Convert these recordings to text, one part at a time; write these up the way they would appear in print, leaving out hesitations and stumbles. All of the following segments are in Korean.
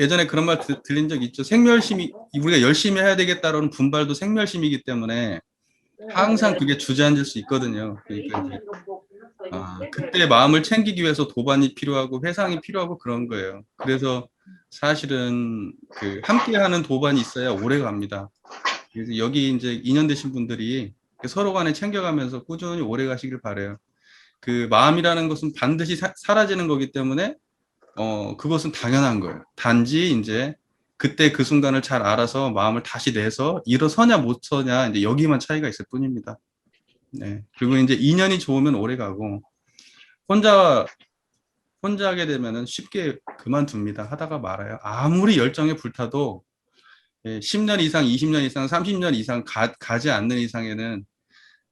예전에 그런 말 들린 적 있죠. 생멸심이, 우리가 열심히 해야 되겠다라는 분발도 생멸심이기 때문에 항상 그게 주저앉을 수 있거든요. 그러니까 이제 그때 마음을 챙기기 위해서 도반이 필요하고 회상이 필요하고 그런 거예요. 그래서 사실은 그 함께하는 도반이 있어야 오래 갑니다. 그래서 여기 이제 인연 되신 분들이 서로 간에 챙겨가면서 꾸준히 오래 가시길 바래요. 그 마음이라는 것은 반드시 사라지는 거기 때문에 그것은 당연한 거예요. 단지 이제 그때 그 순간을 잘 알아서 마음을 다시 내서 일어서냐 못 서냐 이제 여기만 차이가 있을 뿐입니다. 네. 그리고 이제 인연이 좋으면 오래 가고 혼자 하게 되면은 쉽게 그만둡니다. 하다가 말아요. 아무리 열정에 불타도 10년 이상, 20년 이상, 30년 이상 가지 않는 이상에는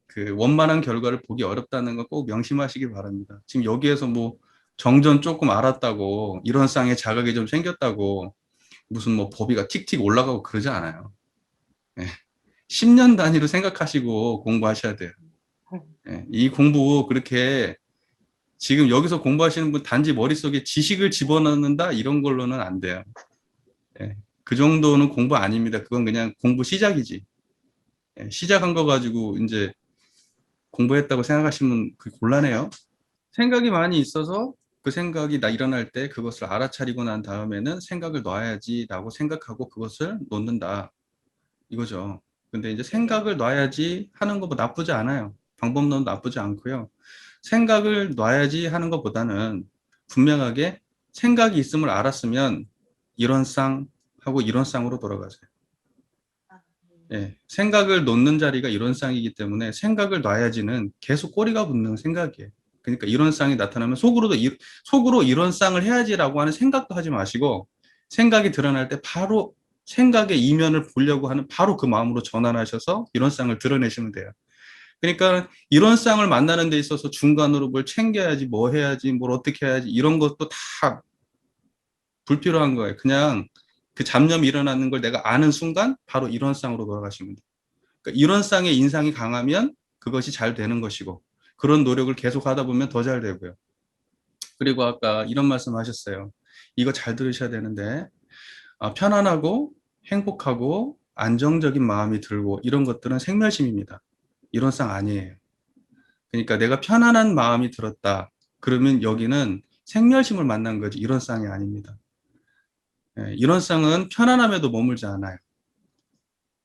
그 원만한 결과를 보기 어렵다는 거 꼭 명심하시기 바랍니다. 지금 여기에서 뭐 정전 조금 알았다고 이런 쌍의 자각이 좀 생겼다고 무슨 뭐 법이가 틱틱 올라가고 그러지 않아요. 10년 단위로 생각하시고 공부하셔야 돼요. 이 공부 그렇게 지금 여기서 공부하시는 분 단지 머릿속에 지식을 집어넣는다 이런 걸로는 안 돼요. 그 정도는 공부 아닙니다. 그건 그냥 공부 시작이지. 시작한 거 가지고 이제 공부했다고 생각하시면 그 곤란해요. 생각이 많이 있어서 그 생각이 나 일어날 때 그것을 알아차리고 난 다음에는 생각을 놔야지라고 생각하고 그것을 놓는다. 이거죠. 근데 이제 생각을 놔야지 하는 것도 나쁘지 않아요. 방법론도 나쁘지 않고요. 생각을 놔야지 하는 것보다는 분명하게 생각이 있음을 알았으면 이런 쌍하고 이런 쌍으로 돌아가세요. 생각을 놓는 자리가 이런 쌍이기 때문에 생각을 놔야지는 계속 꼬리가 붙는 생각이에요. 그러니까 이런 쌍이 나타나면 속으로 이런 쌍을 해야지라고 하는 생각도 하지 마시고 생각이 드러날 때 바로 생각의 이면을 보려고 하는 바로 그 마음으로 전환하셔서 이런 쌍을 드러내시면 돼요. 그러니까 이런 쌍을 만나는 데 있어서 중간으로 뭘 챙겨야지, 뭐 해야지, 뭘 어떻게 해야지 이런 것도 다 불필요한 거예요. 그냥 그 잡념이 일어나는 걸 내가 아는 순간 바로 이런 쌍으로 돌아가시면 돼요. 그러니까 이런 쌍의 인상이 강하면 그것이 잘 되는 것이고 그런 노력을 계속 하다 보면 더 잘 되고요. 그리고 아까 이런 말씀 하셨어요. 이거 잘 들으셔야 되는데 편안하고 행복하고 안정적인 마음이 들고 이런 것들은 생멸심입니다. 이런 쌍 아니에요. 그러니까 내가 편안한 마음이 들었다. 그러면 여기는 생멸심을 만난 거지 이런 쌍이 아닙니다. 이런 쌍은 편안함에도 머물지 않아요.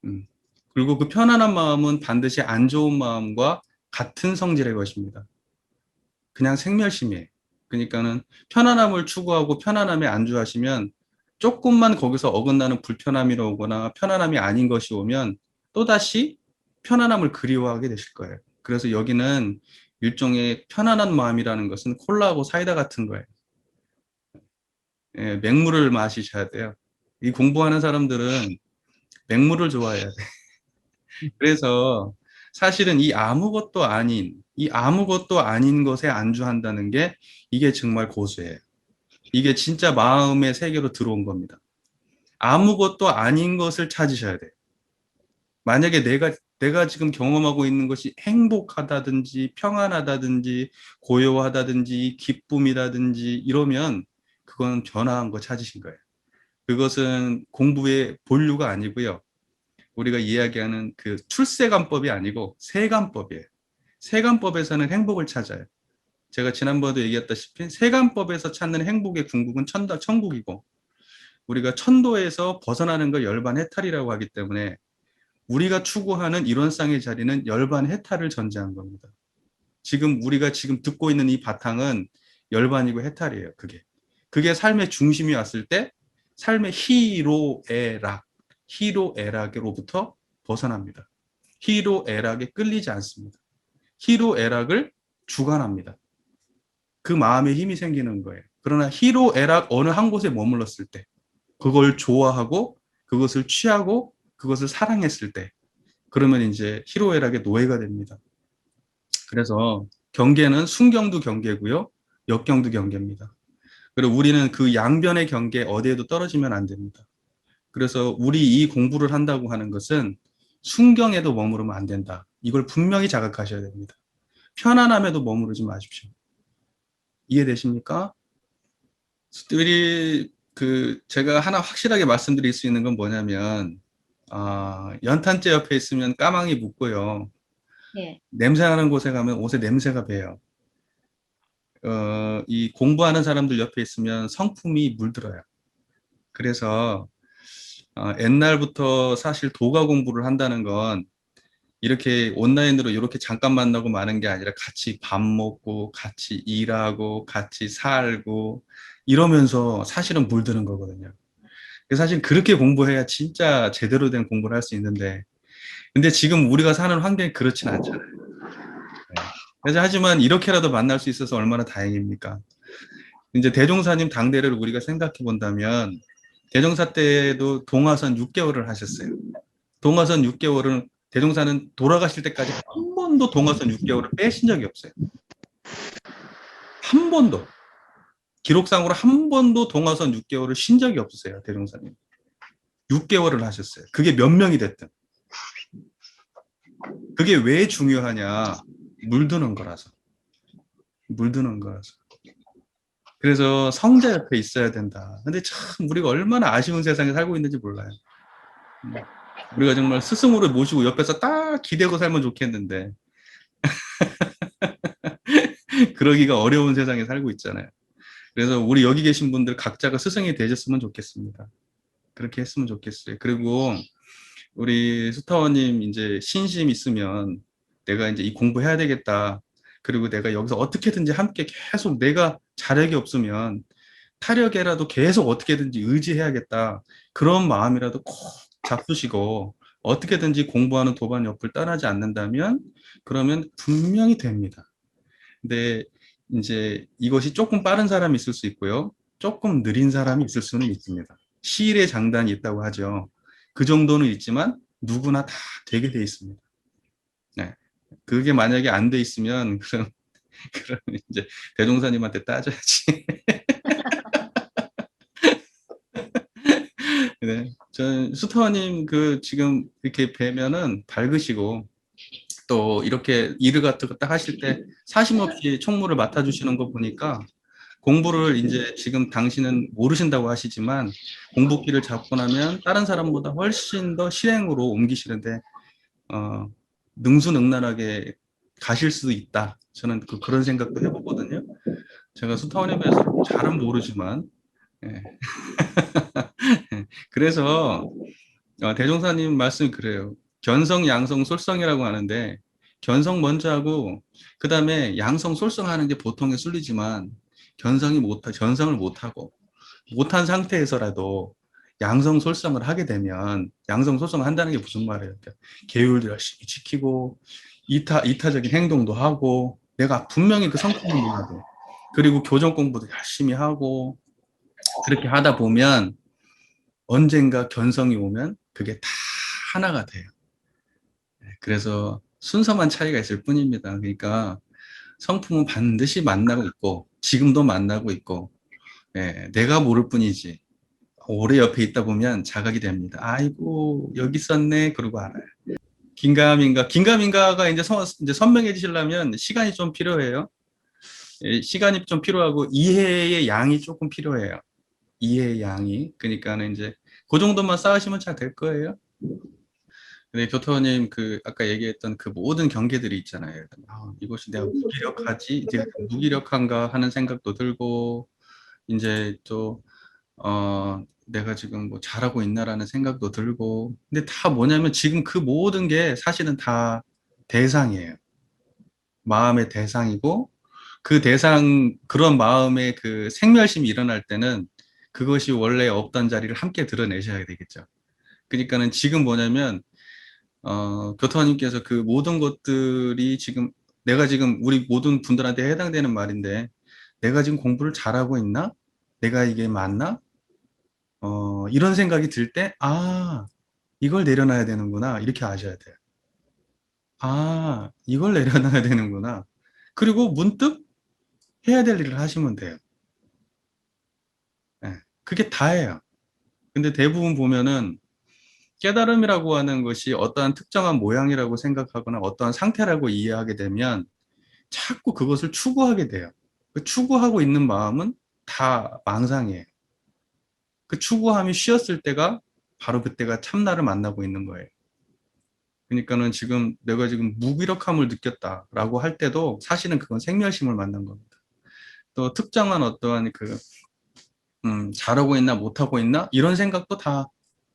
음. 그리고 그 편안한 마음은 반드시 안 좋은 마음과 같은 성질의 것입니다. 그냥 생멸심이에요. 그러니까는 편안함을 추구하고 편안함에 안주하시면 조금만 거기서 어긋나는 불편함이 오거나 편안함이 아닌 것이 오면 또다시 편안함을 그리워하게 되실 거예요. 그래서 여기는 일종의 편안한 마음이라는 것은 콜라하고 사이다 같은 거예요. 맹물을 마시셔야 돼요. 이 공부하는 사람들은 맹물을 좋아해야 돼요. 그래서 사실은 이 아무것도 아닌 것에 안주한다는 게 이게 정말 고수예요. 이게 진짜 마음의 세계로 들어온 겁니다. 아무것도 아닌 것을 찾으셔야 돼요. 만약에 내가 지금 경험하고 있는 것이 행복하다든지 평안하다든지 고요하다든지 기쁨이라든지 이러면 그건 변화한 거 찾으신 거예요. 그것은 공부의 본류가 아니고요. 우리가 이야기하는 그 출세관법이 아니고 세관법이에요. 세관법에서는 행복을 찾아요. 제가 지난번에도 얘기했다시피 세관법에서 찾는 행복의 궁극은 천국이고 우리가 천도에서 벗어나는 걸 열반해탈이라고 하기 때문에 우리가 추구하는 이론상의 자리는 열반해탈을 전제한 겁니다. 우리가 지금 듣고 있는 이 바탕은 열반이고 해탈이에요. 그게 삶의 중심이 왔을 때 삶의 희로애락으로부터 벗어납니다. 희로애락에 끌리지 않습니다. 희로애락을 주관합니다. 그 마음에 힘이 생기는 거예요. 그러나 희로애락 어느 한 곳에 머물렀을 때 그걸 좋아하고 그것을 취하고 그것을 사랑했을 때 그러면 이제 희로애락의 노예가 됩니다. 그래서 경계는 순경도 경계고요. 역경도 경계입니다. 그리고 우리는 그 양변의 경계 어디에도 떨어지면 안 됩니다. 그래서 우리 이 공부를 한다고 하는 것은 순경에도 머무르면 안 된다. 이걸 분명히 자각하셔야 됩니다. 편안함에도 머무르지 마십시오. 이해되십니까? 우리 제가 하나 확실하게 말씀드릴 수 있는 건 뭐냐면, 연탄재 옆에 있으면 까망이 묻고요. 예. 냄새나는 곳에 가면 옷에 냄새가 배요. 이 공부하는 사람들 옆에 있으면 성품이 물들어요. 그래서, 옛날부터 사실 도가 공부를 한다는 건 이렇게 온라인으로 이렇게 잠깐 만나고 마는 게 아니라 같이 밥 먹고, 같이 일하고, 같이 살고, 이러면서 사실은 물드는 거거든요. 사실 그렇게 공부해야 진짜 제대로 된 공부를 할 수 있는데, 근데 지금 우리가 사는 환경이 그렇진 않잖아요. 네. 그래서 하지만 이렇게라도 만날 수 있어서 얼마나 다행입니까? 이제 대종사님 당대를 우리가 생각해 본다면, 대종사 때도 동화선 6개월을 하셨어요. 동화선 6개월은 대종사는 돌아가실 때까지 한 번도 동화선 6개월을 빼신 적이 없어요. 한 번도. 기록상으로 한 번도 동화선 6개월을 쉰 적이 없으세요, 대종사님. 6개월을 하셨어요. 그게 몇 명이 됐든. 그게 왜 중요하냐? 물드는 거라서. 물드는 거라서. 그래서 성자 옆에 있어야 된다. 근데 참 우리가 얼마나 아쉬운 세상에 살고 있는지 몰라요. 우리가 정말 스승으로 모시고 옆에서 딱 기대고 살면 좋겠는데 그러기가 어려운 세상에 살고 있잖아요. 그래서 우리 여기 계신 분들 각자가 스승이 되셨으면 좋겠습니다. 그렇게 했으면 좋겠어요. 그리고 우리 수타원님 이제 신심 있으면 내가 이제 이 공부해야 되겠다. 그리고 내가 여기서 어떻게든지 함께 계속 내가 자력이 없으면 타력에라도 계속 어떻게든지 의지해야겠다. 그런 마음이라도 꼭 잡수시고 어떻게든지 공부하는 도반 옆을 떠나지 않는다면 그러면 분명히 됩니다. 근데 이제 이것이 조금 빠른 사람이 있을 수 있고요. 조금 느린 사람이 있을 수는 있습니다. 시일의 장단이 있다고 하죠. 그 정도는 있지만 누구나 다 되게 돼 있습니다. 네. 그게 만약에 안 돼 있으면 그럼 이제 대종사님한테 따져야지. 네. 전 수타님 지금 이렇게 뵈면은 밝으시고 또 이렇게 일을 같은 거 딱 하실 때 사심 없이 총무를 맡아주시는 거 보니까 공부를 이제 지금 당신은 모르신다고 하시지만 공부기를 잡고 나면 다른 사람보다 훨씬 더 실행으로 옮기시는데 어, 능수능란하게 가실 수도 있다. 저는 그런 생각도 해보거든요. 제가 수타원에 비해서 잘은 모르지만 예. 그래서 대종사님 말씀 그래요. 견성, 양성, 솔성이라고 하는데 견성 먼저 하고 그 다음에 양성, 솔성하는 게 보통의 순리지만 견성을 못하고 못한 상태에서라도 양성, 솔성을 하게 되면 양성, 솔성을 한다는 게 무슨 말이에요? 그러니까 계율도 열심히 지키고 이타적인 행동도 하고 내가 분명히 그 성품을 몰라야 돼. 그리고 교정 공부도 열심히 하고 그렇게 하다 보면 언젠가 견성이 오면 그게 다 하나가 돼요. 그래서 순서만 차이가 있을 뿐입니다. 그러니까 성품은 반드시 만나고 있고 지금도 만나고 있고 내가 모를 뿐이지 오래 옆에 있다 보면 자각이 됩니다. 아이고 여기 있었네 그러고 알아요. 긴가민가가 이제 선명해지시려면 시간이 좀 필요해요. 시간이 좀 필요하고 이해의 양이 조금 필요해요. 이해의 양이. 그러니까는 이제 그 정도만 쌓으시면 잘 될 거예요. 근데 교토님 아까 얘기했던 그 모든 경계들이 있잖아요. 이것이 내가 무기력하지? 내가 무기력한가 하는 생각도 들고 이제 또 내가 지금 뭐 잘하고 있나라는 생각도 들고 근데 다 뭐냐면 지금 그 모든 게 사실은 다 대상이에요. 마음의 대상이고 그 대상 그런 마음의 그 생멸심이 일어날 때는 그것이 원래 없던 자리를 함께 드러내셔야 되겠죠. 그러니까는 지금 뭐냐면 교토님께서 그 모든 것들이 지금 내가 지금 우리 모든 분들한테 해당되는 말인데 내가 지금 공부를 잘하고 있나? 내가 이게 맞나? 이런 생각이 들 때, 이걸 내려놔야 되는구나. 이렇게 아셔야 돼요. 이걸 내려놔야 되는구나. 그리고 문득 해야 될 일을 하시면 돼요. 예, 그게 다예요. 근데 대부분 보면은 깨달음이라고 하는 것이 어떠한 특정한 모양이라고 생각하거나 어떠한 상태라고 이해하게 되면 자꾸 그것을 추구하게 돼요. 그 추구하고 있는 마음은 다 망상이에요. 그 추구함이 쉬었을 때가 바로 그때가 참나를 만나고 있는 거예요. 그러니까는 지금 내가 지금 무기력함을 느꼈다라고 할 때도 사실은 그건 생멸심을 만난 겁니다. 또 특정한 어떠한 잘하고 있나 못하고 있나 이런 생각도 다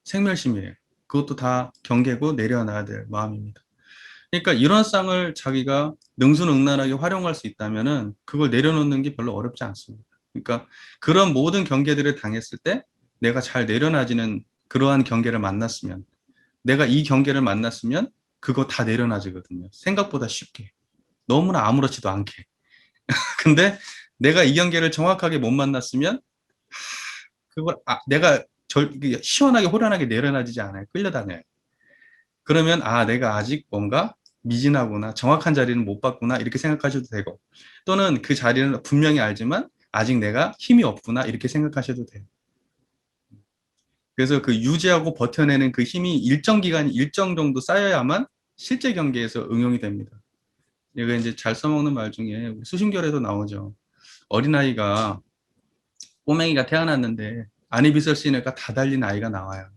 생멸심이에요. 그것도 다 경계고 내려놔야 될 마음입니다. 그러니까 이런 쌍을 자기가 능수능란하게 활용할 수 있다면은 그걸 내려놓는 게 별로 어렵지 않습니다. 그러니까 그런 모든 경계들을 당했을 때 내가 잘 내려놔지는 그러한 경계를 만났으면 내가 이 경계를 만났으면 그거 다 내려놔지거든요. 생각보다 쉽게. 너무나 아무렇지도 않게. 근데 내가 이 경계를 정확하게 못 만났으면 그걸 내가 시원하게 호련하게 내려놔지지 않아요. 끌려다녀요. 그러면 내가 아직 뭔가 미진하구나, 정확한 자리는 못 봤구나 이렇게 생각하셔도 되고 또는 그 자리는 분명히 알지만 아직 내가 힘이 없구나 이렇게 생각하셔도 돼요. 그래서 그 유지하고 버텨내는 그 힘이 일정 기간, 일정 정도 쌓여야만 실제 경기에서 응용이 됩니다. 이거 이제 잘 써먹는 말 중에 수신결에도 나오죠. 어린아이가 꼬맹이가 태어났는데 안이 비설씨니까 다 달린 아이가 나와요.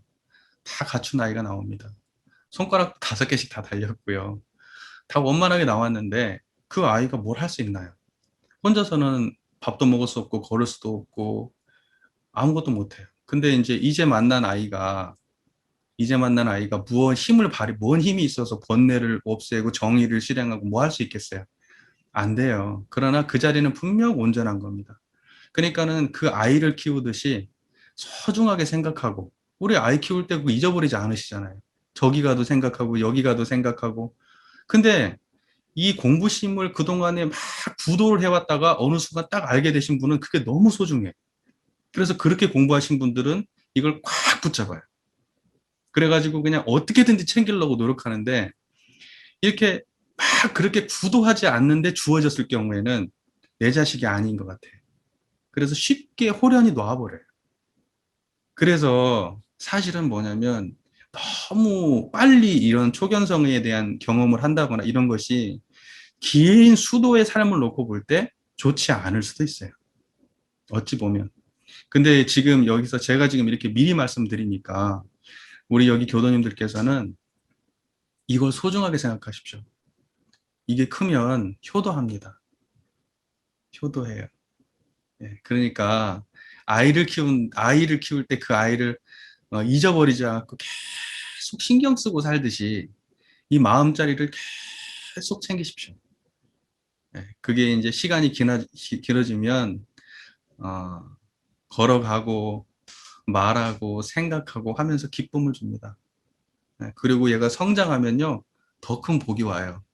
다 갖춘 아이가 나옵니다. 손가락 5개씩 다 달렸고요. 다 원만하게 나왔는데 그 아이가 뭘 할 수 있나요? 혼자서는 밥도 먹을 수 없고 걸을 수도 없고 아무것도 못해요. 근데 이제 만난 아이가 뭔 힘이 있어서 번뇌를 없애고 정의를 실행하고 뭐 할 수 있겠어요? 안 돼요. 그러나 그 자리는 분명 온전한 겁니다. 그러니까는 그 아이를 키우듯이 소중하게 생각하고 우리 아이 키울 때 그거 잊어버리지 않으시잖아요. 저기 가도 생각하고 여기 가도 생각하고 근데 이 공부심을 그동안에 막 구도를 해왔다가 어느 순간 딱 알게 되신 분은 그게 너무 소중해. 그래서 그렇게 공부하신 분들은 이걸 꽉 붙잡아요. 그래가지고 그냥 어떻게든지 챙기려고 노력하는데 이렇게 막 그렇게 구도하지 않는데 주어졌을 경우에는 내 자식이 아닌 것 같아요. 그래서 쉽게 홀연히 놔버려요. 그래서 사실은 뭐냐면 너무 빨리 이런 초견성에 대한 경험을 한다거나 이런 것이 긴 수도의 삶을 놓고 볼 때 좋지 않을 수도 있어요. 어찌 보면. 근데 지금 여기서 제가 지금 이렇게 미리 말씀드리니까 우리 여기 교도님들께서는 이걸 소중하게 생각하십시오. 이게 크면 효도합니다. 효도해요. 예, 그러니까 아이를 키울 때 그 아이를 잊어버리지 않고 계속 신경 쓰고 살듯이 이 마음자리를 계속 챙기십시오. 예, 그게 이제 시간이 길어지면 어, 걸어가고 말하고 생각하고 하면서 기쁨을 줍니다. 예, 그리고 얘가 성장하면요 더 큰 복이 와요.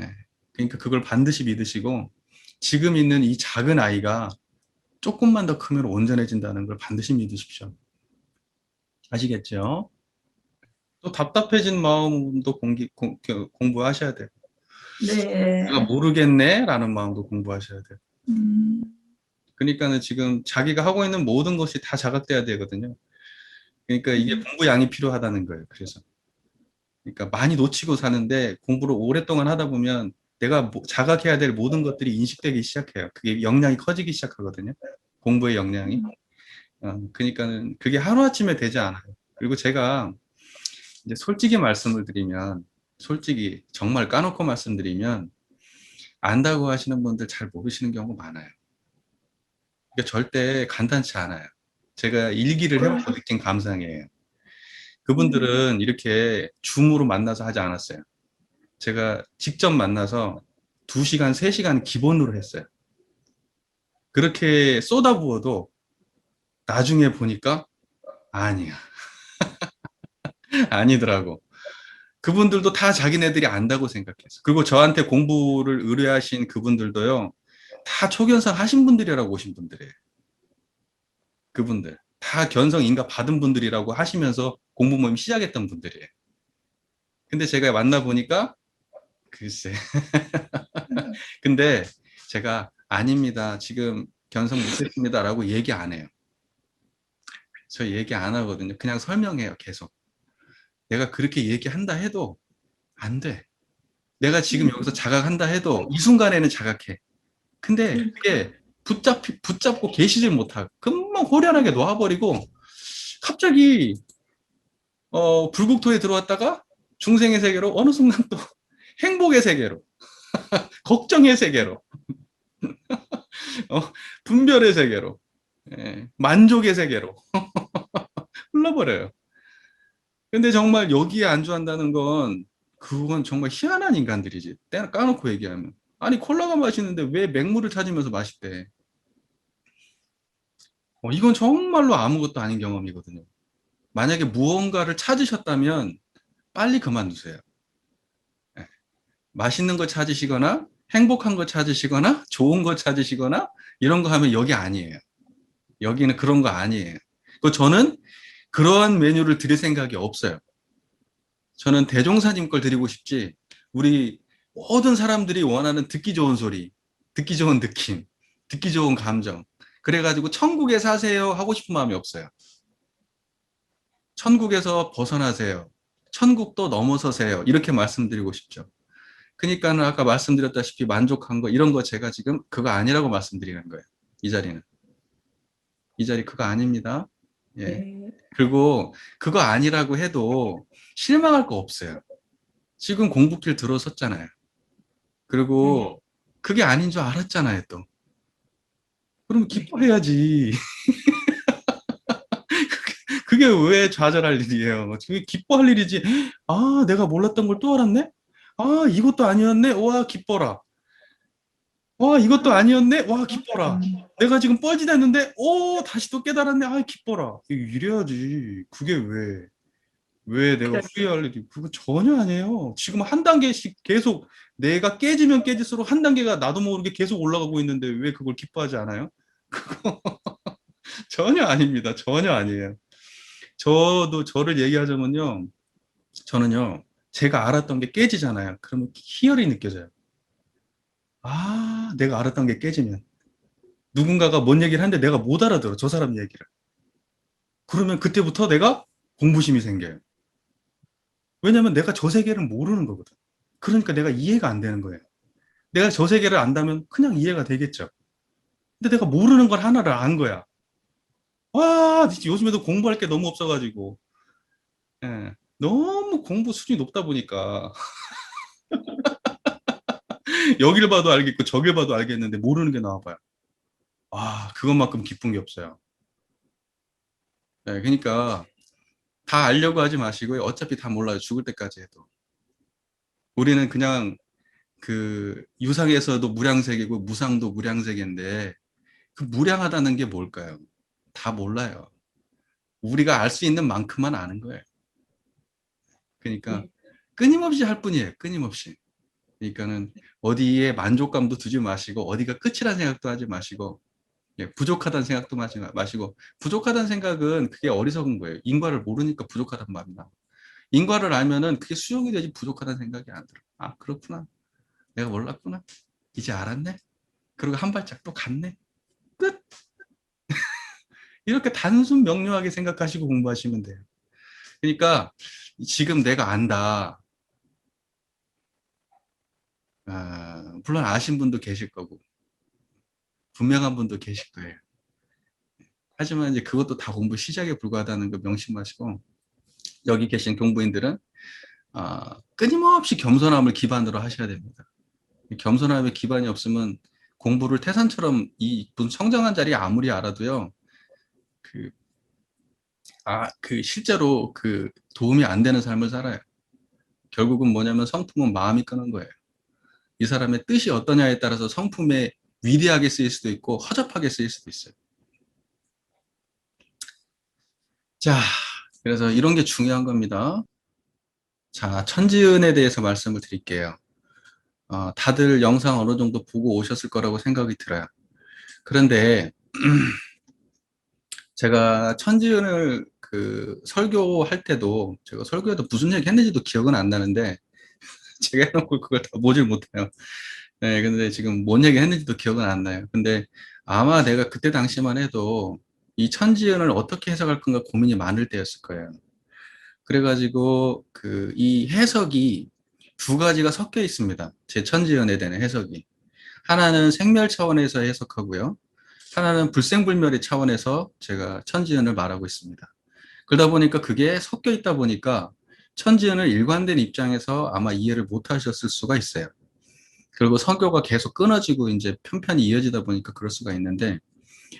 예, 그러니까 그걸 반드시 믿으시고 지금 있는 이 작은 아이가 조금만 더 크면 온전해진다는 걸 반드시 믿으십시오. 아시겠죠? 또 답답해진 마음도 공부하셔야 돼요. 내가 네. 모르겠네? 라는 마음도 공부하셔야 돼요. 음, 그러니까는 지금 자기가 하고 있는 모든 것이 다 자각돼야 되거든요. 그러니까 이게 공부 양이 필요하다는 거예요. 그러니까 많이 놓치고 사는데 공부를 오랫동안 하다 보면 내가 자각해야 될 모든 것들이 인식되기 시작해요. 그게 역량이 커지기 시작하거든요. 공부의 역량이. 그러니까는 그게 하루아침에 되지 않아요. 그리고 제가 이제 솔직히 말씀을 드리면, 솔직히 정말 까놓고 말씀드리면, 안다고 하시는 분들 잘 모르시는 경우가 많아요. 그러니까 절대 간단치 않아요. 제가 일기를 해보고 느낀 감상이에요. 그분들은 이렇게 줌으로 만나서 하지 않았어요. 제가 직접 만나서 2시간, 3시간 기본으로 했어요. 그렇게 쏟아부어도 나중에 보니까 아니야. 아니더라고. 그분들도 다 자기네들이 안다고 생각했어. 그리고 저한테 공부를 의뢰하신 그분들도요, 다 초견성 하신 분들이라고 오신 분들이에요. 그분들. 다 견성 인가 받은 분들이라고 하시면서 공부 모임 시작했던 분들이에요. 근데 제가 만나보니까, 글쎄. 근데 제가 아닙니다. 지금 견성 못했습니다라고 얘기 안 해요. 저 얘기 안 하거든요. 그냥 설명해요, 계속. 내가 그렇게 얘기한다 해도 안 돼. 내가 지금 여기서 자각한다 해도 이 순간에는 자각해. 근데 그게 붙잡고 계시질 못하고 금방 호련하게 놓아버리고 갑자기 불국토에 들어왔다가 중생의 세계로 어느 순간 또 행복의 세계로 걱정의 세계로 어, 분별의 세계로 예, 만족의 세계로 흘러버려요. 근데 정말 여기에 안주한다는 건 그건 정말 희한한 인간들이지. 때나 까놓고 얘기하면. 아니 콜라가 맛있는데 왜 맹물을 찾으면서 마시대. 이건 정말로 아무것도 아닌 경험이거든요. 만약에 무언가를 찾으셨다면 빨리 그만두세요. 예. 맛있는 거 찾으시거나 행복한 거 찾으시거나 좋은 거 찾으시거나 이런 거 하면 여기 아니에요. 여기는 그런 거 아니에요. 저는 그러한 메뉴를 드릴 생각이 없어요. 저는 대종사님 걸 드리고 싶지 우리 모든 사람들이 원하는 듣기 좋은 소리, 듣기 좋은 느낌, 듣기 좋은 감정 그래가지고 천국에 사세요 하고 싶은 마음이 없어요. 천국에서 벗어나세요. 천국도 넘어서세요. 이렇게 말씀드리고 싶죠. 그러니까는 아까 말씀드렸다시피 만족한 거 이런 거 제가 지금 그거 아니라고 말씀드리는 거예요. 이 자리는. 이 자리 그거 아닙니다. 예. 네. 그리고 그거 아니라고 해도 실망할 거 없어요. 지금 공부길 들어섰잖아요. 그리고 그게 아닌 줄 알았잖아요, 또. 그럼 기뻐해야지. 그게 왜 좌절할 일이에요? 그게 기뻐할 일이지. 아, 내가 몰랐던 걸 또 알았네? 아, 이것도 아니었네? 와, 기뻐라. 와, 이것도 아니었네? 와, 기뻐라. 내가 지금 뻘짓했는데, 오, 다시 또 깨달았네? 아, 기뻐라. 이래야지. 그게 왜 내가 후회할 일이, 그거 전혀 아니에요. 지금 한 단계씩 계속 내가 깨지면 깨질수록 한 단계가 나도 모르게 계속 올라가고 있는데 왜 그걸 기뻐하지 않아요? 그거 전혀 아닙니다. 전혀 아니에요. 저도 저를 얘기하자면요. 저는요. 제가 알았던 게 깨지잖아요. 그러면 희열이 느껴져요. 아, 내가 알았던 게 깨지면. 누군가가 뭔 얘기를 하는데 내가 못 알아들어. 저 사람 얘기를. 그러면 그때부터 내가 공부심이 생겨요. 왜냐면 내가 저 세계를 모르는 거거든. 그러니까 내가 이해가 안 되는 거예요. 내가 저 세계를 안다면 그냥 이해가 되겠죠. 근데 내가 모르는 걸 하나를 안 거야. 와, 진짜 요즘에도 공부할 게 너무 없어가지고. 예, 너무 공부 수준이 높다 보니까 여길 봐도 알겠고 저길 봐도 알겠는데 모르는 게 나와봐요. 아, 그것만큼 기쁜 게 없어요. 예, 그러니까 다 알려고 하지 마시고요. 어차피 다 몰라요. 죽을 때까지 해도. 우리는 그냥 그 유상에서도 무량세계고 무상도 무량세계인데 그 무량하다는 게 뭘까요? 다 몰라요. 우리가 알 수 있는 만큼만 아는 거예요. 그러니까 끊임없이 할 뿐이에요. 끊임없이. 그러니까는 어디에 만족감도 두지 마시고 어디가 끝이라는 생각도 하지 마시고 예, 부족하다는 생각도 마시고 부족하다는 생각은 그게 어리석은 거예요. 인과를 모르니까 부족하단 말이나 인과를 알면은 그게 수용이 되지 부족하다는 생각이 안 들어. 아, 그렇구나. 내가 몰랐구나. 이제 알았네. 그리고 한 발짝 또 갔네. 끝. 이렇게 단순 명료하게 생각하시고 공부하시면 돼요. 그러니까 지금 내가 안다. 아, 물론 아신 분도 계실 거고 분명한 분도 계실 거예요. 하지만 이제 그것도 다 공부 시작에 불과하다는 거 명심하시고 여기 계신 동부인들은 끊임없이 겸손함을 기반으로 하셔야 됩니다. 겸손함에 기반이 없으면 공부를 태산처럼 이분 성장한 자리 아무리 알아도요. 그, 그 실제로 그 도움이 안 되는 삶을 살아요. 결국은 뭐냐면 성품은 마음이 끄는 거예요. 이 사람의 뜻이 어떠냐에 따라서 성품에 위대하게 쓰일 수도 있고 허접하게 쓰일 수도 있어요. 자, 그래서 이런 게 중요한 겁니다. 자, 천지은에 대해서 말씀을 드릴게요. 다들 영상 어느 정도 보고 오셨을 거라고 생각이 들어요. 그런데 제가 천지은을 그 설교할 때도 제가 설교에도 무슨 얘기 했는지도 기억은 안 나는데 제가 해놓고 그걸 다 보질 못해요. 네, 근데 지금 뭔 얘기 했는지도 기억은 안 나요. 근데 아마 내가 그때 당시만 해도 이 천지연을 어떻게 해석할 건가 고민이 많을 때였을 거예요. 그래가지고 그 이 해석이 두 가지가 섞여 있습니다. 제 천지연에 대한 해석이. 하나는 생멸 차원에서 해석하고요. 하나는 불생불멸의 차원에서 제가 천지연을 말하고 있습니다. 그러다 보니까 그게 섞여 있다 보니까 천지연을 일관된 입장에서 아마 이해를 못 하셨을 수가 있어요. 그리고 설교가 계속 끊어지고 이제 편편이 이어지다 보니까 그럴 수가 있는데,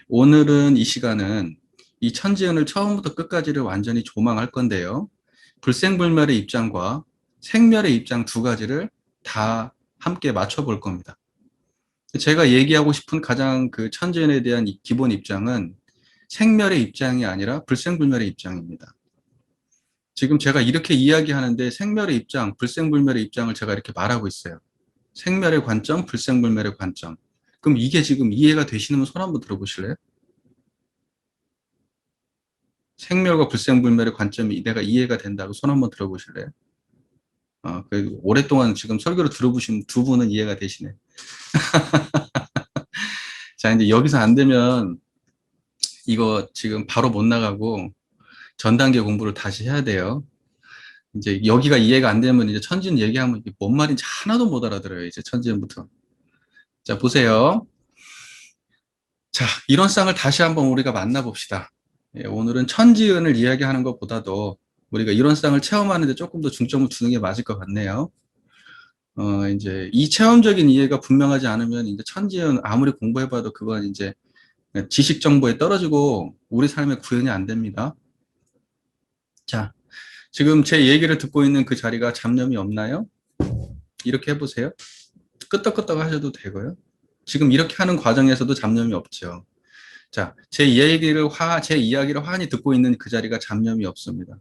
오늘은 이 시간은 이 천지연을 처음부터 끝까지를 완전히 조망할 건데요. 불생불멸의 입장과 생멸의 입장 두 가지를 다 함께 맞춰볼 겁니다. 제가 얘기하고 싶은 가장 그 천지연에 대한 기본 입장은 생멸의 입장이 아니라 불생불멸의 입장입니다. 지금 제가 이렇게 이야기하는데 생멸의 입장, 불생불멸의 입장을 제가 이렇게 말하고 있어요. 생멸의 관점, 불생불멸의 관점. 그럼 이게 지금 이해가 되시는 분 손 한번 들어보실래요? 생멸과 불생불멸의 관점이 내가 이해가 된다고 손 한번 들어보실래요? 오랫동안 지금 설교를 들어보신 두 분은 이해가 되시네. 자, 이제 여기서 안 되면 이거 지금 바로 못 나가고 전 단계 공부를 다시 해야 돼요. 이제 여기가 이해가 안 되면 이제 천지연 얘기하면 이게 뭔 말인지 하나도 못 알아들어요. 이제 천지연부터. 자, 보세요. 자, 이론상을 다시 한번 우리가 만나봅시다. 예, 오늘은 천지연을 이야기하는 것보다도 우리가 이론상을 체험하는데 조금 더 중점을 두는 게 맞을 것 같네요. 이제 이 체험적인 이해가 분명하지 않으면 이제 천지연 아무리 공부해봐도 그건 이제 지식 정보에 떨어지고 우리 삶에 구현이 안 됩니다. 자, 지금 제 얘기를 듣고 있는 그 자리가 잡념이 없나요? 이렇게 해보세요. 끄떡끄떡 하셔도 되고요. 지금 이렇게 하는 과정에서도 잡념이 없죠. 자, 제 이야기를 환히 듣고 있는 그 자리가 잡념이 없습니다.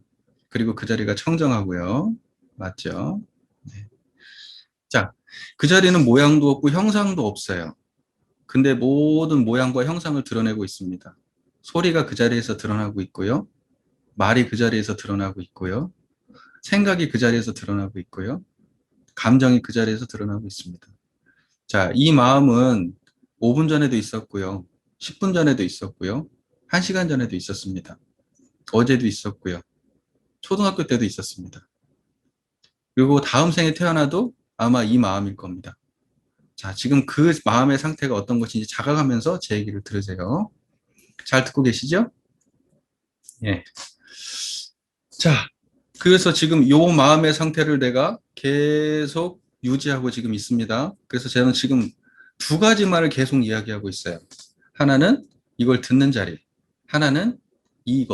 그리고 그 자리가 청정하고요. 맞죠? 네. 자, 그 자리는 모양도 없고 형상도 없어요. 근데 모든 모양과 형상을 드러내고 있습니다. 소리가 그 자리에서 드러나고 있고요. 말이 그 자리에서 드러나고 있고요. 생각이 그 자리에서 드러나고 있고요. 감정이 그 자리에서 드러나고 있습니다. 자, 이 마음은 5분 전에도 있었고요. 10분 전에도 있었고요. 1시간 전에도 있었습니다. 어제도 있었고요. 초등학교 때도 있었습니다. 그리고 다음 생에 태어나도 아마 이 마음일 겁니다. 자, 지금 그 마음의 상태가 어떤 것인지 자각하면서 제 얘기를 들으세요. 잘 듣고 계시죠? 예. 자, 그래서 지금 요 마음의 상태를 내가 계속 유지하고 지금 있습니다. 그래서 저는 지금 두 가지 말을 계속 이야기하고 있어요. 하나는 이걸 듣는 자리, 하나는 이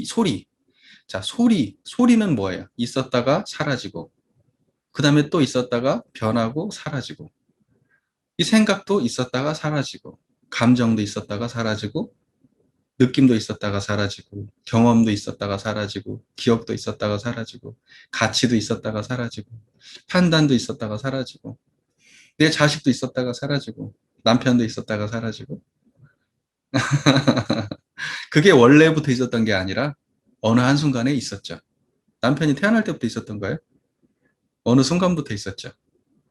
소리. 자, 소리는 뭐예요? 있었다가 사라지고, 그 다음에 또 있었다가 변하고 사라지고, 이 생각도 있었다가 사라지고, 감정도 있었다가 사라지고, 느낌도 있었다가 사라지고, 경험도 있었다가 사라지고, 기억도 있었다가 사라지고, 가치도 있었다가 사라지고, 판단도 있었다가 사라지고, 내 자식도 있었다가 사라지고, 남편도 있었다가 사라지고. 그게 원래부터 있었던 게 아니라 어느 한순간에 있었죠. 남편이 태어날 때부터 있었던가요? 어느 순간부터 있었죠.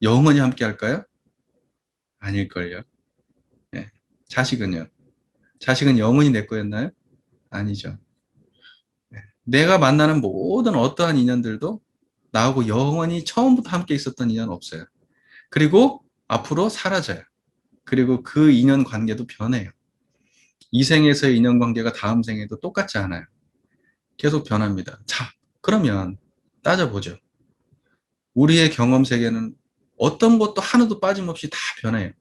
영원히 함께 할까요? 아닐걸요. 예. 자식은요? 자식은 영원히 내 거였나요? 아니죠. 예. 내가 만나는 모든 어떠한 인연들도 나하고 영원히 처음부터 함께 있었던 인연은 없어요. 그리고 앞으로 사라져요. 그리고 그 인연 관계도 변해요. 이 생에서의 인연 관계가 다음 생에도 똑같지 않아요. 계속 변합니다. 자, 그러면 따져보죠. 우리의 경험 세계는 어떤 것도 하나도 빠짐없이 다 변해요.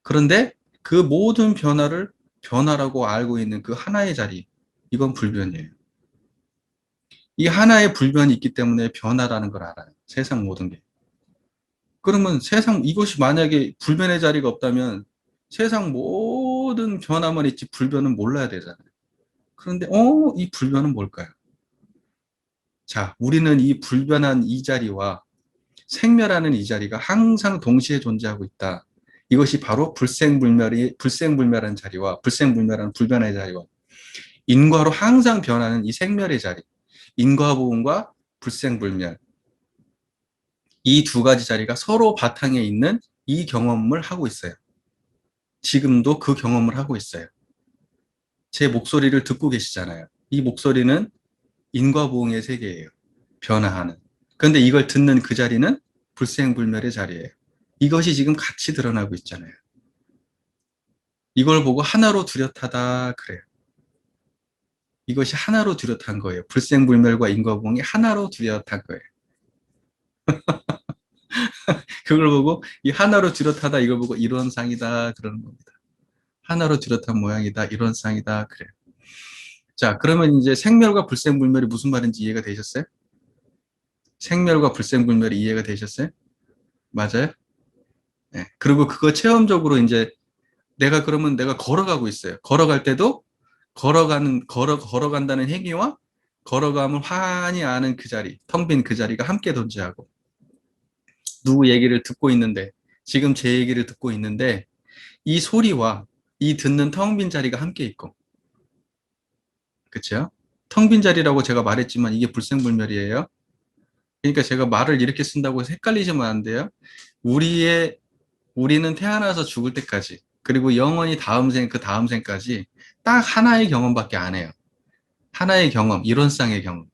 그런데 그 모든 변화를 변화라고 알고 있는 그 하나의 자리, 이건 불변이에요. 이 하나의 불변이 있기 때문에 변화라는 걸 알아요. 세상 모든 게. 그러면 이것이 만약에 불변의 자리가 없다면 세상 모든 변화만 있지 불변은 몰라야 되잖아요. 그런데, 이 불변은 뭘까요? 자, 우리는 이 불변한 이 자리와 생멸하는 이 자리가 항상 동시에 존재하고 있다. 이것이 바로 불생불멸한 자리와 불생불멸한 불변의 자리와 인과로 항상 변하는 이 생멸의 자리, 인과보험과 불생불멸, 이 두 가지 자리가 서로 바탕에 있는 이 경험을 하고 있어요. 지금도 그 경험을 하고 있어요. 제 목소리를 듣고 계시잖아요. 이 목소리는 인과보응의 세계예요. 변화하는. 그런데 이걸 듣는 그 자리는 불생불멸의 자리예요. 이것이 지금 같이 드러나고 있잖아요. 이걸 보고 하나로 뚜렷하다 그래요. 이것이 하나로 뚜렷한 거예요. 불생불멸과 인과보응이 하나로 뚜렷한 거예요. 그걸 보고 이 하나로 뚜렷하다 이걸 보고 이론상이다 그러는 겁니다. 하나로 뚜렷한 모양이다 이론상이다 그래요. 자, 그러면 이제 생멸과 불생불멸이 무슨 말인지 이해가 되셨어요? 생멸과 불생불멸이 이해가 되셨어요? 맞아요? 네. 그리고 그거 체험적으로 이제 내가 그러면 내가 걸어가고 있어요. 걸어갈 때도 걸어간다는 행위와 걸어감을 환히 아는 그 자리, 텅 빈 그 자리가 함께 존재하고 누구 얘기를 듣고 있는데 지금 제 얘기를 듣고 있는데 이 소리와 이 듣는 텅 빈 자리가 함께 있고 그쵸? 텅 빈 자리라고 제가 말했지만 이게 불생불멸이에요. 그러니까 제가 말을 이렇게 쓴다고 해서 헷갈리시면 안 돼요. 우리는 태어나서 죽을 때까지 그리고 영원히 다음 생, 그 다음 생까지 딱 하나의 경험밖에 안 해요. 하나의 경험, 이론상의 경험.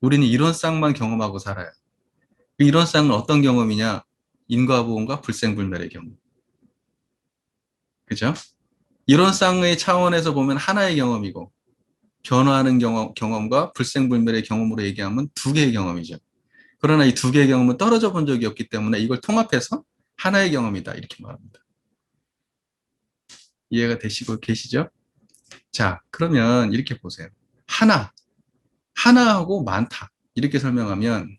우리는 이론상만 경험하고 살아요. 그 이론상은 어떤 경험이냐? 인과보험과 불생불멸의 경험. 그죠? 이론상의 차원에서 보면 하나의 경험이고 변화하는 경험과 불생불멸의 경험으로 얘기하면 두 개의 경험이죠. 그러나 이 두 개의 경험은 떨어져 본 적이 없기 때문에 이걸 통합해서 하나의 경험이다 이렇게 말합니다. 이해가 되시고 계시죠? 자, 그러면 이렇게 보세요. 하나하고 많다 이렇게 설명하면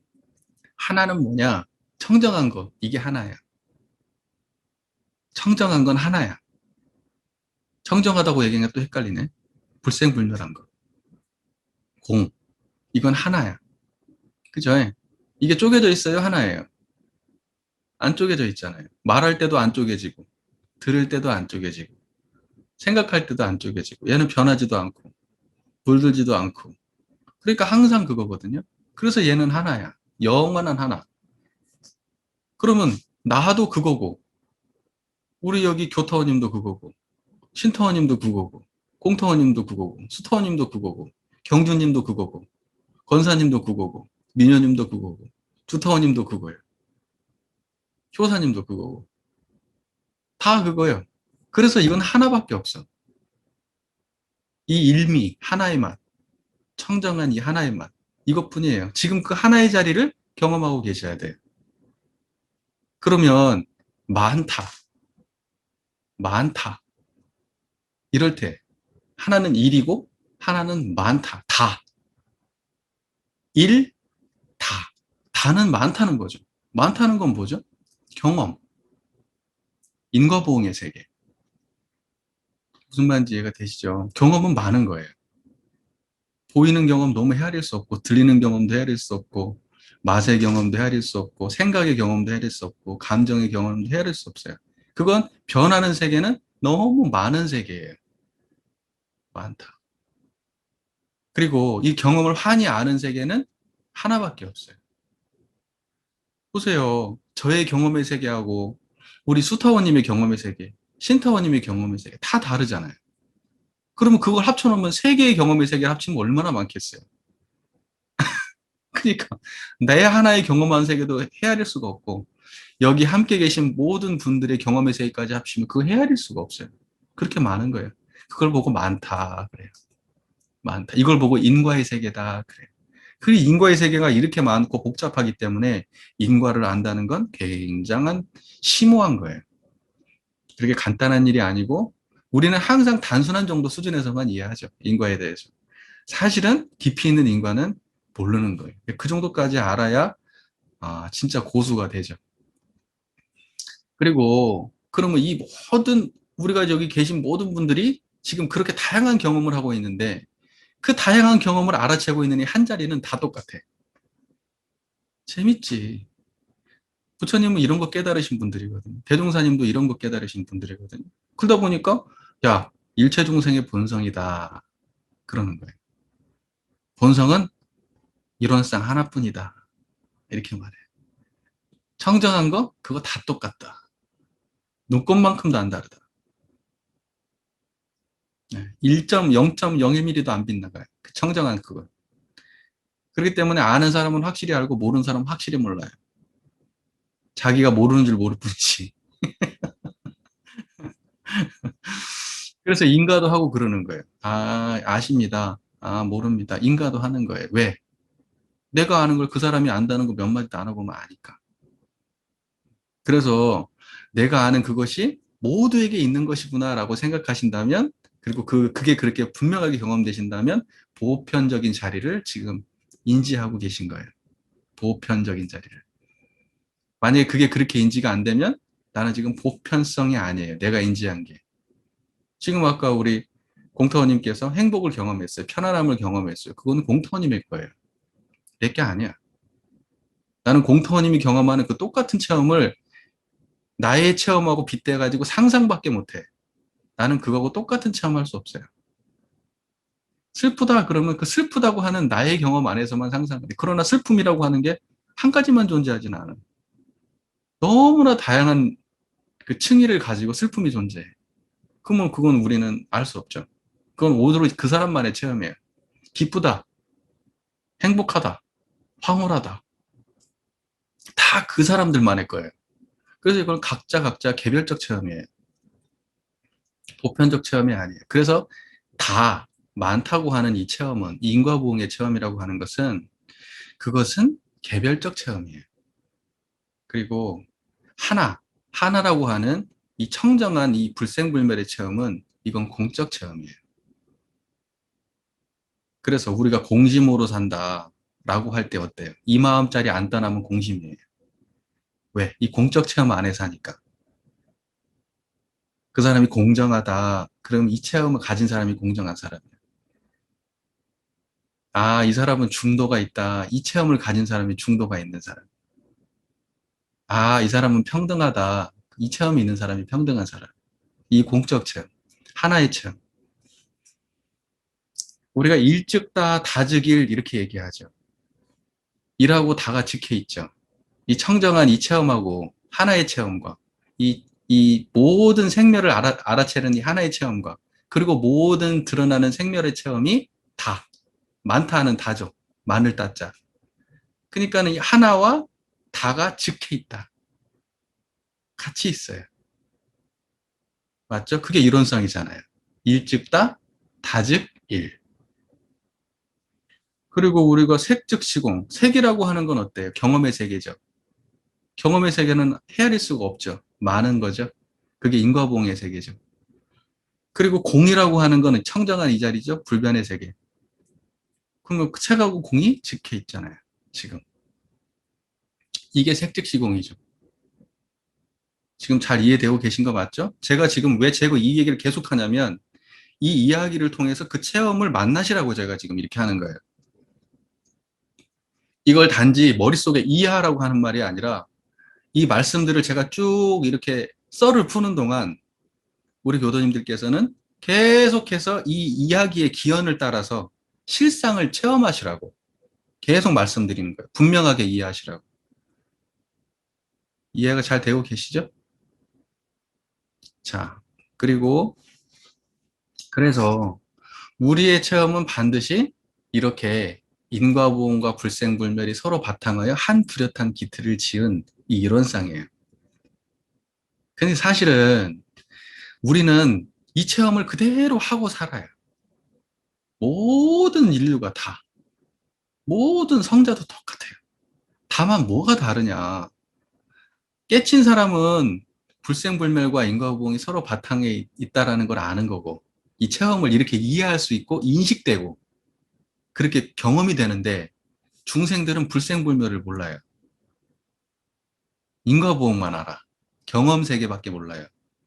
하나는 뭐냐? 청정한 것 이게 하나야. 청정한 건 하나야. 청정하다고 얘기하니까 또 헷갈리네. 불생불멸한 것. 공. 이건 하나야. 그죠? 이게 쪼개져 있어요? 하나예요. 안 쪼개져 있잖아요. 말할 때도 안 쪼개지고, 들을 때도 안 쪼개지고, 생각할 때도 안 쪼개지고, 얘는 변하지도 않고, 물들지도 않고. 그러니까 항상 그거거든요. 그래서 얘는 하나야. 영원한 하나. 그러면 나도 그거고, 우리 여기 교타원님도 그거고, 신타원님도 그거고, 공타원님도 그거고, 수타원님도 그거고, 경주님도 그거고, 권사님도 그거고, 민현님도 그거고, 주타원님도 그거예요. 효사님도 그거고. 다 그거예요. 그래서 이건 하나밖에 없어. 이 일미, 하나의 맛, 청정한 이 하나의 맛, 이것뿐이에요. 지금 그 하나의 자리를 경험하고 계셔야 돼요. 그러면 많다, 많다. 이럴 때 하나는 일이고 하나는 많다, 다. 일, 다. 다는 많다는 거죠. 많다는 건 뭐죠? 경험, 인과보응의 세계. 무슨 말인지 이해가 되시죠? 경험은 많은 거예요. 보이는 경험 너무 헤아릴 수 없고, 들리는 경험도 헤아릴 수 없고, 맛의 경험도 헤아릴 수 없고, 생각의 경험도 헤아릴 수 없고, 감정의 경험도 헤아릴 수 없어요. 그건 변하는 세계는 너무 많은 세계예요. 많다. 그리고 이 경험을 환히 아는 세계는 하나밖에 없어요. 보세요. 저의 경험의 세계하고 우리 수타원님의 경험의 세계, 신타원님의 경험의 세계 다 다르잖아요. 그러면 그걸 합쳐놓으면 세 개의 경험의 세계를 합치면 얼마나 많겠어요. 그러니까 내 하나의 경험한 세계도 헤아릴 수가 없고 여기 함께 계신 모든 분들의 경험의 세계까지 합치면 그거 헤아릴 수가 없어요. 그렇게 많은 거예요. 그걸 보고 많다 그래요. 많다. 이걸 보고 인과의 세계다 그래요. 그 인과의 세계가 이렇게 많고 복잡하기 때문에 인과를 안다는 건 굉장한 심오한 거예요. 그렇게 간단한 일이 아니고 우리는 항상 단순한 정도 수준에서만 이해하죠. 인과에 대해서. 사실은 깊이 있는 인과는 모르는 거예요. 그 정도까지 알아야 진짜 고수가 되죠. 그리고 그러면 이 모든 우리가 여기 계신 모든 분들이 지금 그렇게 다양한 경험을 하고 있는데 그 다양한 경험을 알아채고 있는 이 한 자리는 다 똑같아. 재밌지. 부처님은 이런 거 깨달으신 분들이거든요. 대종사님도 이런 거 깨달으신 분들이거든요. 그러다 보니까 야, 일체 중생의 본성이다. 그러는 거예요. 본성은 이론상 하나뿐이다. 이렇게 말해요. 청정한 거 그거 다 똑같다. 눈꽃만큼도 안 다르다. 1.0.01mm도 안 빗나가요. 그 청정한 그거. 그렇기 때문에 아는 사람은 확실히 알고 모르는 사람은 확실히 몰라요. 자기가 모르는 줄 모를 뿐이지. 그래서 인가도 하고 그러는 거예요. 아, 아십니다. 아, 모릅니다. 인가도 하는 거예요. 왜? 내가 아는 걸 그 사람이 안다는 거 몇 마디도 안 하고만 아니까. 그래서 내가 아는 그것이 모두에게 있는 것이구나라고 생각하신다면, 그리고 그게 그렇게 분명하게 경험되신다면, 보편적인 자리를 지금 인지하고 계신 거예요. 보편적인 자리를. 만약에 그게 그렇게 인지가 안 되면, 나는 지금 보편성이 아니에요. 내가 인지한 게. 지금 아까 우리 공타원님께서 행복을 경험했어요. 편안함을 경험했어요. 그건 공타원님의 거예요. 내 게 아니야. 나는 공타원님이 경험하는 그 똑같은 체험을 나의 체험하고 빗대가지고 상상밖에 못해. 나는 그거하고 똑같은 체험할 수 없어요. 슬프다 그러면 그 슬프다고 하는 나의 경험 안에서만 상상해. 그러나 슬픔이라고 하는 게 한 가지만 존재하지는 않아. 너무나 다양한 그 층위를 가지고 슬픔이 존재해. 그러면 그건 우리는 알 수 없죠. 그건 오로지 그 사람만의 체험이에요. 기쁘다, 행복하다, 황홀하다. 다 그 사람들만의 거예요. 그래서 이건 각자 개별적 체험이에요. 보편적 체험이 아니에요. 그래서 다 많다고 하는 이 체험은, 이 인과보응의 체험이라고 하는 것은, 그것은 개별적 체험이에요. 그리고 하나라고 하는 이 청정한 이 불생불멸의 체험은, 이건 공적 체험이에요. 그래서 우리가 공심으로 산다라고 할 때 어때요? 이 마음짜리 안 떠나면 공심이에요. 왜? 이 공적 체험 안에서 하니까. 그 사람이 공정하다. 그럼 이 체험을 가진 사람이 공정한 사람이에요. 아, 이 사람은 중도가 있다. 이 체험을 가진 사람이 중도가 있는 사람. 아, 이 사람은 평등하다. 이 체험이 있는 사람이 평등한 사람. 이 공적 체험. 하나의 체험. 우리가 일즉다, 다즉일 이렇게 얘기하죠. 일하고 다가 직해 있죠. 이 청정한 이 체험하고 하나의 체험과 이 모든 생멸을 알아채는 이 하나의 체험과 그리고 모든 드러나는 생멸의 체험이 다, 많다 하는 다죠. 많을 따자. 그러니까는 이 하나와 다가 직해 있다. 같이 있어요. 맞죠? 그게 이론상이잖아요. 일즉다, 다즉일. 그리고 우리가 색즉 시공. 색이라고 하는 건 어때요? 경험의 세계죠. 경험의 세계는 헤아릴 수가 없죠. 많은 거죠. 그게 인과보응의 세계죠. 그리고 공이라고 하는 거는 청정한 이 자리죠. 불변의 세계. 그러면 그 책하고 공이 직해 있잖아요. 지금. 이게 색즉 시공이죠. 지금 잘 이해되고 계신 거 맞죠? 제가 지금 왜 제가 이 얘기를 계속 하냐면 이 이야기를 통해서 그 체험을 만나시라고 제가 지금 이렇게 하는 거예요. 이걸 단지 머릿속에 이해하라고 하는 말이 아니라 이 말씀들을 제가 쭉 이렇게 썰을 푸는 동안 우리 교도님들께서는 계속해서 이 이야기의 기원을 따라서 실상을 체험하시라고 계속 말씀드리는 거예요. 분명하게 이해하시라고. 이해가 잘 되고 계시죠? 자, 그리고 그래서 우리의 체험은 반드시 이렇게 인과보응과 불생불멸이 서로 바탕하여 한 뚜렷한 기틀을 지은 이 이론상이에요. 근데 사실은 우리는 이 체험을 그대로 하고 살아요. 모든 인류가 다, 모든 성자도 똑같아요. 다만 뭐가 다르냐. 깨친 사람은 불생불멸과 인과보응이 서로 바탕에 있다라는 걸 아는 거고, 이 체험을 이렇게 이해할 수 있고 인식되고 그렇게 경험이 되는데 중생들은 불생불멸을 몰라요. 인과보응만 알아. 경험 세계밖에 몰라요.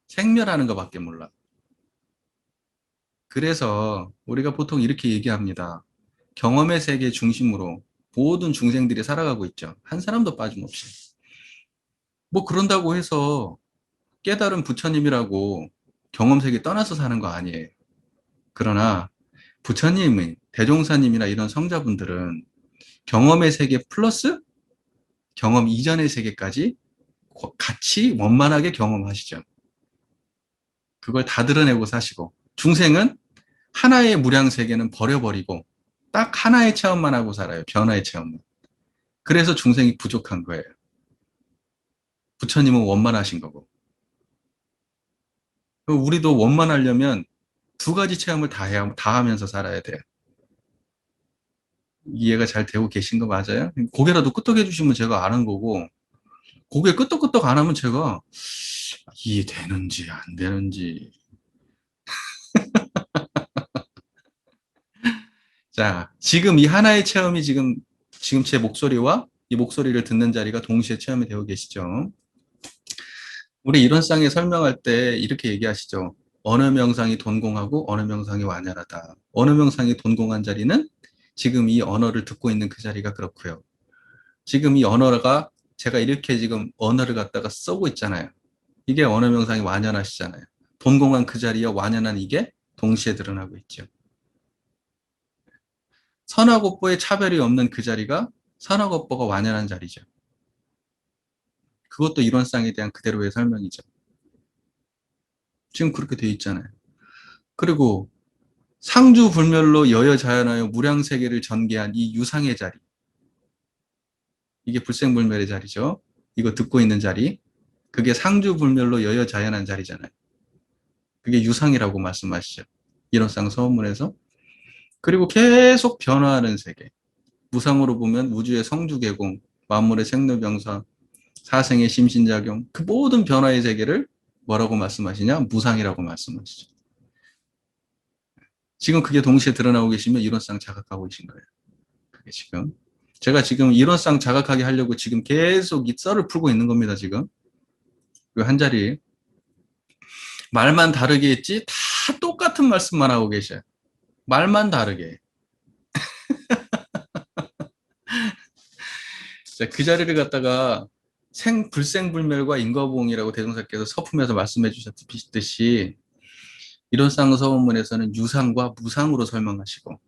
생멸하는 것밖에 몰라. 그래서 우리가 보통 이렇게 얘기합니다. 경험의 세계 중심으로 모든 중생들이 살아가고 있죠. 한 사람도 빠짐없이. 뭐 그런다고 해서 깨달은 부처님이라고 경험 세계 떠나서 사는 거 아니에요. 그러나 부처님의 대종사님이나 이런 성자분들은 경험의 세계 플러스 경험 이전의 세계까지 같이 원만하게 경험하시죠. 그걸 다 드러내고 사시고 중생은 하나의 무량 세계는 버려버리고 딱 하나의 체험만 하고 살아요. 변화의 체험만. 그래서 중생이 부족한 거예요. 부처님은 원만하신 거고. 우리도 원만하려면 두 가지 체험을 다 하면서 살아야 돼요. 이해가 잘 되고 계신 거 맞아요? 고개라도 끄덕여 주시면 제가 아는 거고, 고개 끄덕끄덕 안 하면 제가 이해되는지 안 되는지. 자, 지금 이 하나의 체험이 지금 제 목소리와 이 목소리를 듣는 자리가 동시에 체험이 되고 계시죠? 우리 이론상에 설명할 때 이렇게 얘기하시죠. 어느 명상이 돈공하고 어느 명상이 완연하다. 어느 명상이 돈공한 자리는 지금 이 언어를 듣고 있는 그 자리가 그렇고요. 지금 이 언어가 제가 이렇게 지금 언어를 갖다가 쓰고 있잖아요. 이게 언어 명상이 완연하시잖아요. 돈공한 그 자리와 완연한 이게 동시에 드러나고 있죠. 선하고보의 차별이 없는 그 자리가 선하고보가 완연한 자리죠. 그것도 이론상에 대한 그대로의 설명이죠. 지금 그렇게 돼 있잖아요. 그리고 상주불멸로 여여자연하여 무량세계를 전개한 이 유상의 자리. 이게 불생불멸의 자리죠. 이거 듣고 있는 자리. 그게 상주불멸로 여여자연한 자리잖아요. 그게 유상이라고 말씀하시죠. 이론상 서원문에서. 그리고 계속 변화하는 세계. 무상으로 보면 우주의 성주개공, 만물의 생로병사, 사생의 심신작용, 그 모든 변화의 세계를 뭐라고 말씀하시냐? 무상이라고 말씀하시죠. 지금 그게 동시에 드러나고 계시면 이론상 자각하고 계신 거예요. 그게 지금. 제가 지금 이론상 자각하게 하려고 지금 계속 이 썰을 풀고 있는 겁니다, 지금. 그 한 자리. 말만 다르게 했지, 다 똑같은 말씀만 하고 계셔요. 말만 다르게. 자, 그 자리를 갖다가 불생불멸과 인과보응이라고 대종사께서 서품에서 말씀해 주셨듯이 이론상 서원문에서는 유상과 무상으로 설명하시고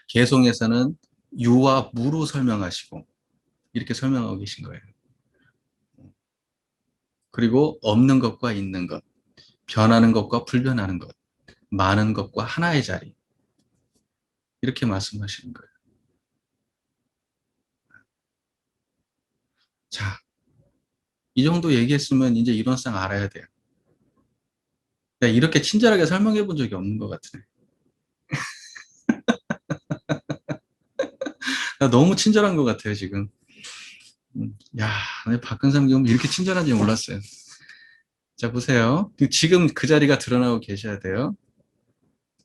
개송에서는 유와 무로 설명하시고 이렇게 설명하고 계신 거예요. 그리고 없는 것과 있는 것, 변하는 것과 불변하는 것, 많은 것과 하나의 자리 이렇게 말씀하시는 거예요. 자, 이 정도 얘기했으면 이제 이론상 알아야 돼요. 이렇게 친절하게 설명해 본 적이 없는 것 같아요. 너무 친절한 것 같아요, 지금. 야, 박근삼 경무 이렇게 친절한지 몰랐어요. 자, 보세요. 지금 그 자리가 드러나고 계셔야 돼요.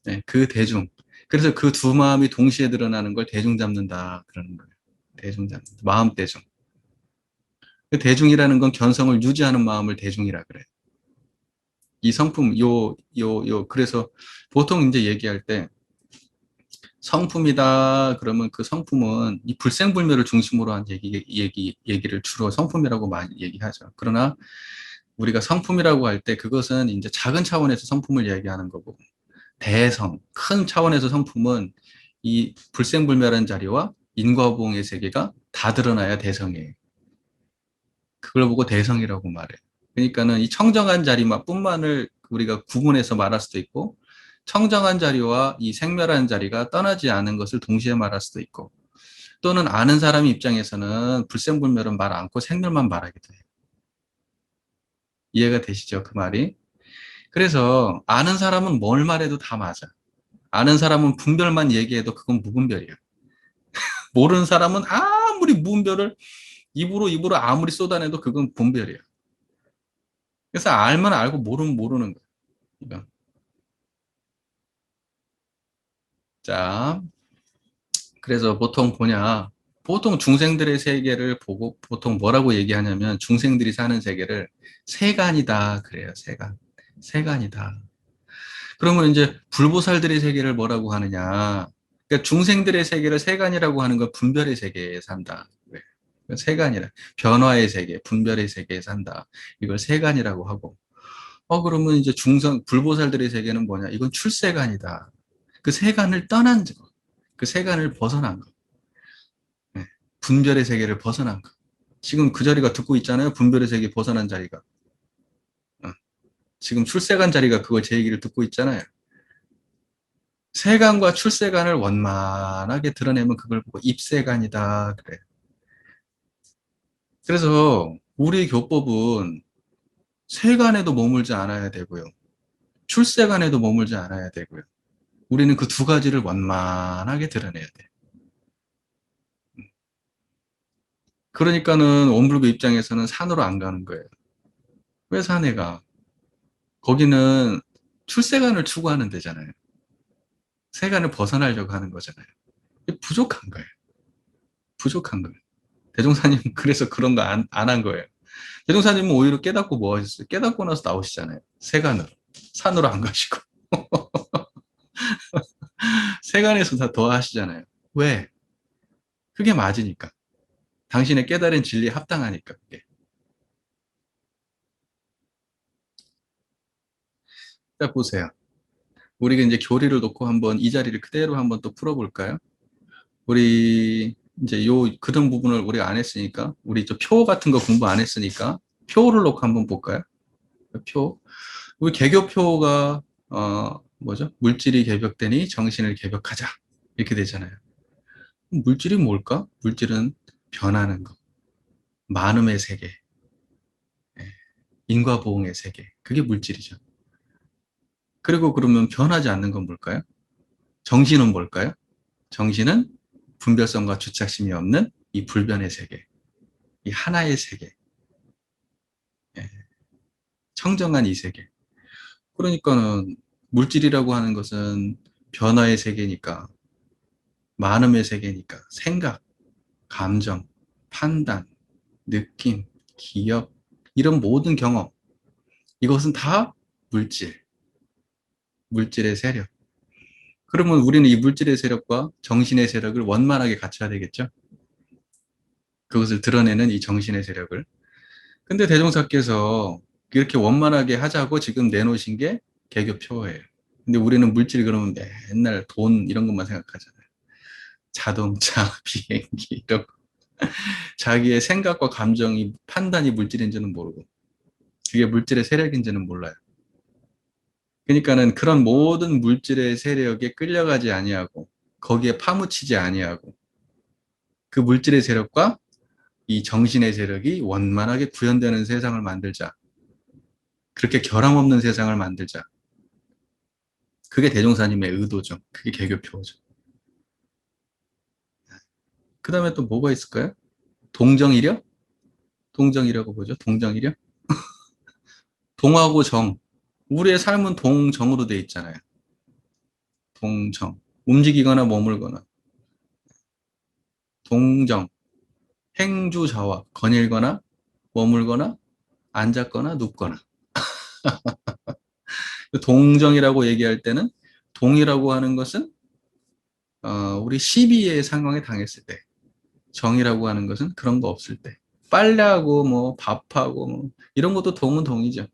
네, 그 대중. 그래서 그 두 마음이 동시에 드러나는 걸 대중 잡는다. 그러는 거예요. 대중 잡는다. 마음 대중. 그 대중이라는 건 견성을 유지하는 마음을 대중이라 그래요. 이 성품, 그래서 보통 이제 얘기할 때 성품이다. 그러면 그 성품은 이 불생불멸을 중심으로 한 얘기를 주로 성품이라고 많이 얘기하죠. 그러나 우리가 성품이라고 할 때 그것은 이제 작은 차원에서 성품을 얘기하는 거고, 대성, 큰 차원에서 성품은 이 불생불멸한 자리와 인과보응의 세계가 다 드러나야 대성이에요. 그걸 보고 대성이라고 말해요. 그러니까는 이 청정한 자리만 뿐만을 우리가 구분해서 말할 수도 있고, 청정한 자리와 이 생멸한 자리가 떠나지 않은 것을 동시에 말할 수도 있고, 또는 아는 사람 입장에서는 불생불멸은 말 않고 생멸만 말하기도 해요. 이해가 되시죠? 그 말이? 그래서 아는 사람은 뭘 말해도 다 맞아. 아는 사람은 분별만 얘기해도 그건 무분별이야. 모르는 사람은 아무리 무분별을 입으로 아무리 쏟아내도 그건 분별이야. 그래서 알면 알고 모르면 모르는 거야. 이거. 자, 그래서 보통 중생들의 세계를 보고 보통 뭐라고 얘기하냐면 중생들이 사는 세계를 세간이다 그래요. 세간. 세간이다. 그러면 이제 불보살들의 세계를 뭐라고 하느냐? 그러니까 중생들의 세계를 세간이라고 하는 건 분별의 세계에 산다. 그래요. 세간이라 변화의 세계, 분별의 세계에 산다. 이걸 세간이라고 하고. 그러면 이제 불보살들의 세계는 뭐냐? 이건 출세간이다. 그 세간을 떠난 거, 그 세간을 벗어난 거, 네. 분별의 세계를 벗어난 거. 지금 그 자리가 듣고 있잖아요. 분별의 세계 벗어난 자리가. 어. 지금 출세간 자리가 그걸 제 얘기를 듣고 있잖아요. 세간과 출세간을 원만하게 드러내면 그걸 보고 입세간이다. 그래. 그래서 우리 교법은 세간에도 머물지 않아야 되고요. 출세간에도 머물지 않아야 되고요. 우리는 그 두 가지를 원만하게 드러내야 돼. 그러니까는 원불교 입장에서는 산으로 안 가는 거예요. 왜 산에 가? 거기는 출세간을 추구하는 데잖아요. 세간을 벗어나려고 하는 거잖아요. 부족한 거예요. 부족한 거예요. 대종사님은 그래서 그런 거 안 한 거예요. 대종사님은 오히려 깨닫고 뭐 하셨어요? 깨닫고 나서 나오시잖아요. 세간으로. 산으로 안 가시고. 세간에서 다 더 하시잖아요. 왜? 그게 맞으니까. 당신의 깨달은 진리에 합당하니까. 그게. 자, 보세요. 우리가 이제 교리를 놓고 한번 이 자리를 그대로 한번 또 풀어볼까요? 우리 이제 요 그런 부분을 우리가 안 했으니까 우리 저 표 같은 거 공부 안 했으니까 표를 놓고 한번 볼까요? 표. 우리 개교표가 뭐죠? 물질이 개벽되니 정신을 개벽하자 이렇게 되잖아요. 물질이 뭘까? 물질은 변하는 거, 만음의 세계, 예, 인과보응의 세계. 그게 물질이죠. 그리고 그러면 변하지 않는 건 뭘까요? 정신은 뭘까요? 정신은 분별성과 주착심이 없는 이 불변의 세계, 이 하나의 세계, 예, 청정한 이 세계. 그러니까는 물질이라고 하는 것은 변화의 세계니까, 만음의 세계니까, 생각, 감정, 판단, 느낌, 기억, 이런 모든 경험, 이것은 다 물질, 물질의 세력. 그러면 우리는 이 물질의 세력과 정신의 세력을 원만하게 갖춰야 되겠죠? 그것을 드러내는 이 정신의 세력을. 근데 대종사께서 이렇게 원만하게 하자고 지금 내놓으신 게 개교표예요. 근데 우리는 물질 그러면 맨날 돈 이런 것만 생각하잖아요. 자동차, 비행기 이런 거. 자기의 생각과 감정이 판단이 물질인지는 모르고 그게 물질의 세력인지는 몰라요. 그러니까는 그런 모든 물질의 세력에 끌려가지 아니하고 거기에 파묻히지 아니하고 그 물질의 세력과 이 정신의 세력이 원만하게 구현되는 세상을 만들자. 그렇게 결함 없는 세상을 만들자. 그게 대종사님의 의도죠. 그게 개교표죠. 그 다음에 또 뭐가 있을까요? 동정이력? 동정이라고 보죠. 동정이력? 동하고 정. 우리의 삶은 동정으로 돼 있잖아요. 동정. 움직이거나 머물거나. 동정. 행주자와 거닐거나 머물거나 앉았거나 눕거나. 동정이라고 얘기할 때는 동이라고 하는 것은 우리 시비의 상황에 당했을 때, 정이라고 하는 것은 그런 거 없을 때, 빨래하고 뭐 밥하고 뭐 이런 것도 동은 동이죠.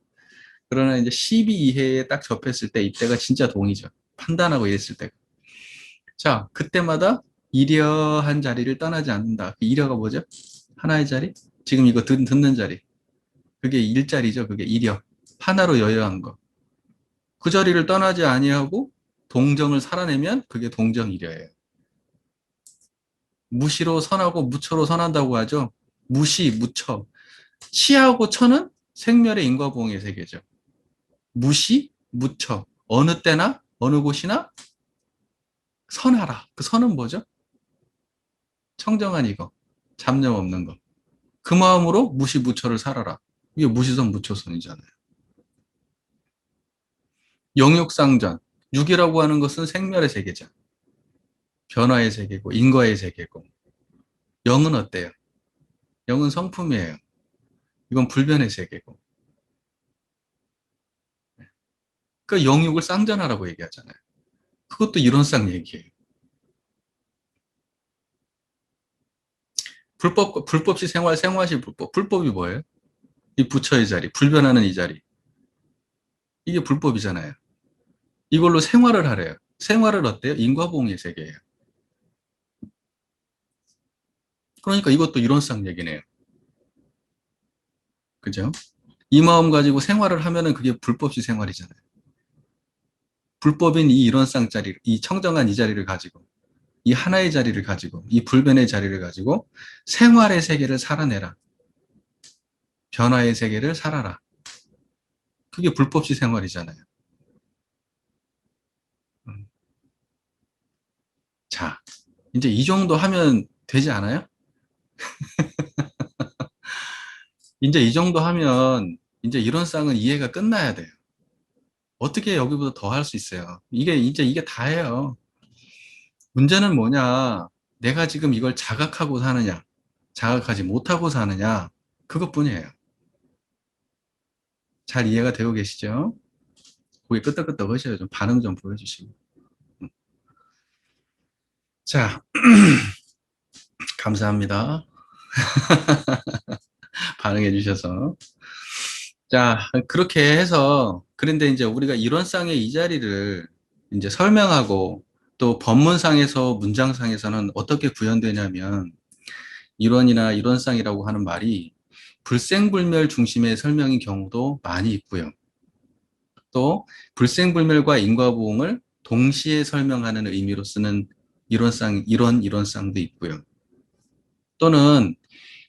그러나 이제 12 이해에 딱 접했을 때 이때가 진짜 동이죠. 판단하고 이랬을 때. 자, 그때마다 이려한 자리를 떠나지 않는다. 그 이려가 뭐죠? 하나의 자리? 지금 이거 듣는 자리. 그게 일자리죠. 그게 이려. 하나로 여여한 거. 그 자리를 떠나지 아니하고 동정을 살아내면 그게 동정이려예요. 무시로 선하고 무처로 선한다고 하죠. 무시, 무처. 시하고 처는 생멸의 인과보응의 세계죠. 무시, 무처. 어느 때나 어느 곳이나 선하라. 그 선은 뭐죠? 청정한 이거. 잡념 없는 거. 그 마음으로 무시, 무처를 살아라. 이게 무시선, 무처선이잖아요. 영육상전. 육이라고 하는 것은 생멸의 세계죠. 변화의 세계고 인과의 세계고. 영은 어때요? 영은 성품이에요. 이건 불변의 세계고. 그 영육을 쌍전하라고 얘기하잖아요. 그것도 이론상 얘기예요. 불법시 생활, 생활시 불법. 불법이 뭐예요? 이 부처의 자리, 불변하는 이 자리. 이게 불법이잖아요. 이걸로 생활을 하래요. 생활을 어때요? 인과보응의 세계예요. 그러니까 이것도 이론상 얘기네요. 그죠? 이 마음 가지고 생활을 하면은 그게 불법시 생활이잖아요. 불법인 이 이론상 자리, 이 청정한 이 자리를 가지고, 이 하나의 자리를 가지고, 이 불변의 자리를 가지고 생활의 세계를 살아내라. 변화의 세계를 살아라. 그게 불법시 생활이잖아요. 자, 이제 이 정도 하면 되지 않아요? 이제 이 정도 하면 이제 이런 쌍은 이해가 끝나야 돼요. 어떻게 여기보다 더 할 수 있어요? 이게 이제 이게 다예요. 문제는 뭐냐? 내가 지금 이걸 자각하고 사느냐, 자각하지 못하고 사느냐, 그것뿐이에요. 잘 이해가 되고 계시죠? 고개 끄덕끄덕 하셔요. 좀 반응 좀 보여주시고. 자, 감사합니다. 반응해 주셔서. 자, 그렇게 해서, 그런데 이제 우리가 이론상의 이 자리를 이제 설명하고 또 법문상에서 문장상에서는 어떻게 구현되냐면 이론이나 이론상이라고 하는 말이 불생불멸 중심의 설명인 경우도 많이 있고요. 또 불생불멸과 인과보응을 동시에 설명하는 의미로 쓰는 이론상도 있고요. 또는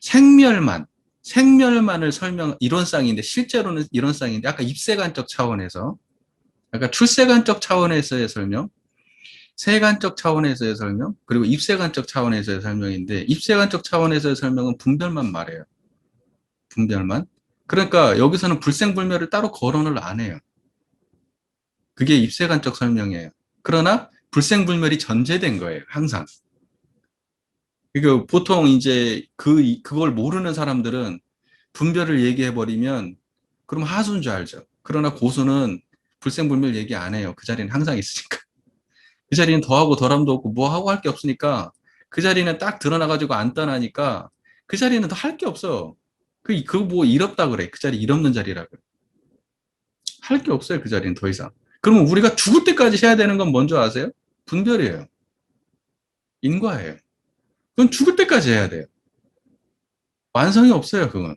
생멸만, 생멸만을 이론상인데 실제로는 이론상인데 아까 입세관적 차원에서, 아까 출세관적 차원에서의 설명, 세관적 차원에서의 설명, 그리고 입세관적 차원에서의 설명인데 입세관적 차원에서의 설명은 분별만 말해요. 분별만. 그러니까 여기서는 불생불멸을 따로 거론을 안 해요. 그게 입세관적 설명이에요. 그러나 불생불멸이 전제된 거예요. 항상. 그러니까 보통 이제 그걸 모르는 사람들은 분별을 얘기해 버리면 그럼 하수인 줄 알죠. 그러나 고수는 불생불멸 얘기 안 해요. 그 자리는 항상 있으니까. 그 자리는 더하고 덜함도 없고 뭐 하고 할 게 없으니까 그 자리는 딱 드러나가지고 안 떠나니까 그 자리는 더 할 게 없어. 그거 뭐 잃었다 그래. 그 자리 잃었는 자리라 그래. 할 게 없어요. 그 자리는 더 이상. 그러면 우리가 죽을 때까지 해야 되는 건 뭔지 아세요? 분별이에요. 인과예요. 그건 죽을 때까지 해야 돼요. 완성이 없어요, 그건.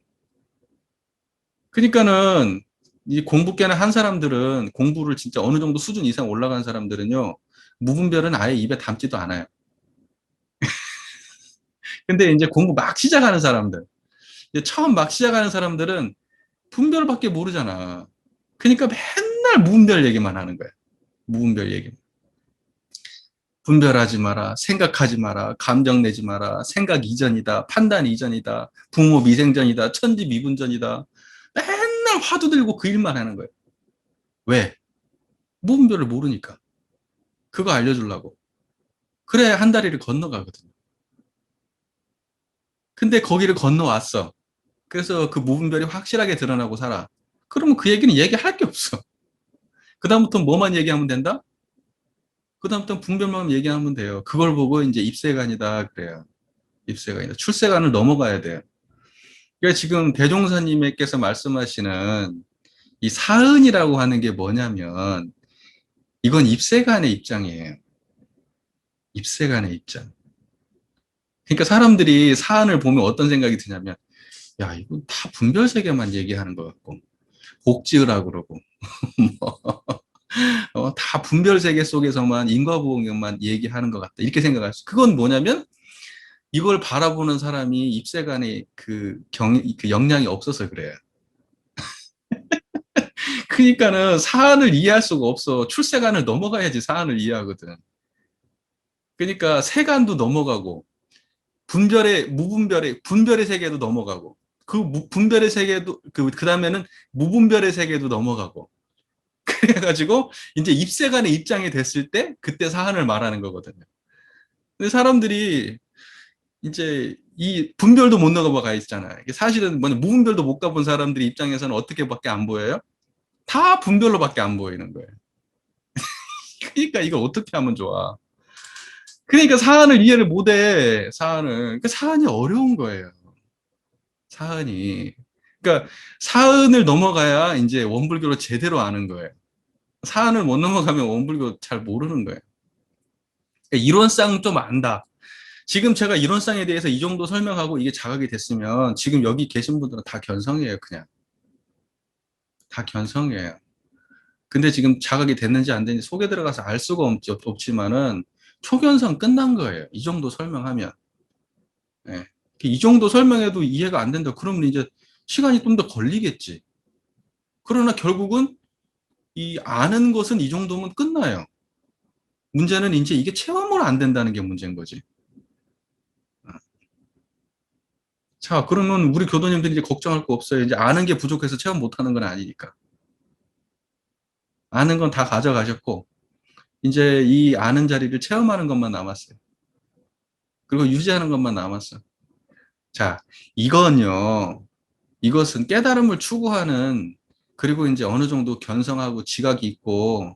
그러니까는 이 공부 깨는 한 사람들은 공부를 진짜 어느 정도 수준 이상 올라간 사람들은요, 무분별은 아예 입에 담지도 않아요. 근데 이제 공부 막 시작하는 사람들, 이제 처음 막 시작하는 사람들은 분별밖에 모르잖아. 그러니까 맨날 무분별 얘기만 하는 거야. 무분별 얘기. 분별하지 마라, 생각하지 마라, 감정 내지 마라, 생각 이전이다, 판단 이전이다, 부모 미생전이다, 천지 미분전이다. 맨날 화두 들고 그 일만 하는 거예요. 왜? 무분별을 모르니까. 그거 알려주려고. 그래야 한 다리를 건너가거든요. 근데 거기를 건너왔어. 그래서 그 무분별이 확실하게 드러나고 살아. 그러면 그 얘기는 얘기할 게 없어. 그다음부터 뭐만 얘기하면 된다? 그다음부터 분별만 얘기하면 돼요. 그걸 보고 이제 입세관이다 그래요. 입세관이다. 출세관을 넘어가야 돼요. 그러니까 지금 대종사님께서 말씀하시는 이 사은이라고 하는 게 뭐냐면 이건 입세관의 입장이에요. 입세관의 입장. 그러니까 사람들이 사안을 보면 어떤 생각이 드냐면 야, 이건 다 분별 세계만 얘기하는 것 같고 복지으라 그러고 다 분별 세계 속에서만 인과보응만 얘기하는 것 같다. 이렇게 생각할 수. 그건 뭐냐면 이걸 바라보는 사람이 입세간에 그 역량이 없어서 그래요. 그러니까는 사안을 이해할 수가 없어. 출세간을 넘어가야지 사안을 이해하거든. 그러니까 세간도 넘어가고 분별의 세계도 넘어가고 분별의 세계도 그다음에는 무분별의 세계도 넘어가고 그래가지고 이제 입세간의 입장이 됐을 때 그때 사안을 말하는 거거든요. 근데 사람들이 이제 이 분별도 못 넘어가 있잖아요. 이게 사실은 뭐냐 무분별도 못 가본 사람들 입장에서는 어떻게밖에 안 보여요? 다 분별로밖에 안 보이는 거예요. 그러니까 이걸 어떻게 하면 좋아? 그러니까 사안을 이해를 못해. 사안을. 그러니까 사안이 어려운 거예요. 사안이. 그러니까 사안을 넘어가야 이제 원불교를 제대로 아는 거예요. 사안을 못 넘어가면 원불교 잘 모르는 거예요. 그러니까 이론상 좀 안다. 지금 제가 이론상에 대해서 이 정도 설명하고 이게 자각이 됐으면 지금 여기 계신 분들은 다 견성이에요, 그냥. 다 견성이에요. 근데 지금 자각이 됐는지 안 됐는지 속에 들어가서 알 수가 없지만은 초견성 끝난 거예요. 이 정도 설명하면. 예. 이 정도 설명해도 이해가 안 된다. 그러면 이제 시간이 좀 더 걸리겠지. 그러나 결국은 이 아는 것은 이 정도면 끝나요. 문제는 이제 이게 체험으로 안 된다는 게 문제인 거지. 자, 그러면 우리 교도님들이 이제 걱정할 거 없어요. 이제 아는 게 부족해서 체험 못 하는 건 아니니까. 아는 건 다 가져가셨고, 이제 이 아는 자리를 체험하는 것만 남았어요. 그리고 유지하는 것만 남았어. 자, 이건요, 이것은 깨달음을 추구하는, 그리고 이제 어느 정도 견성하고 지각이 있고,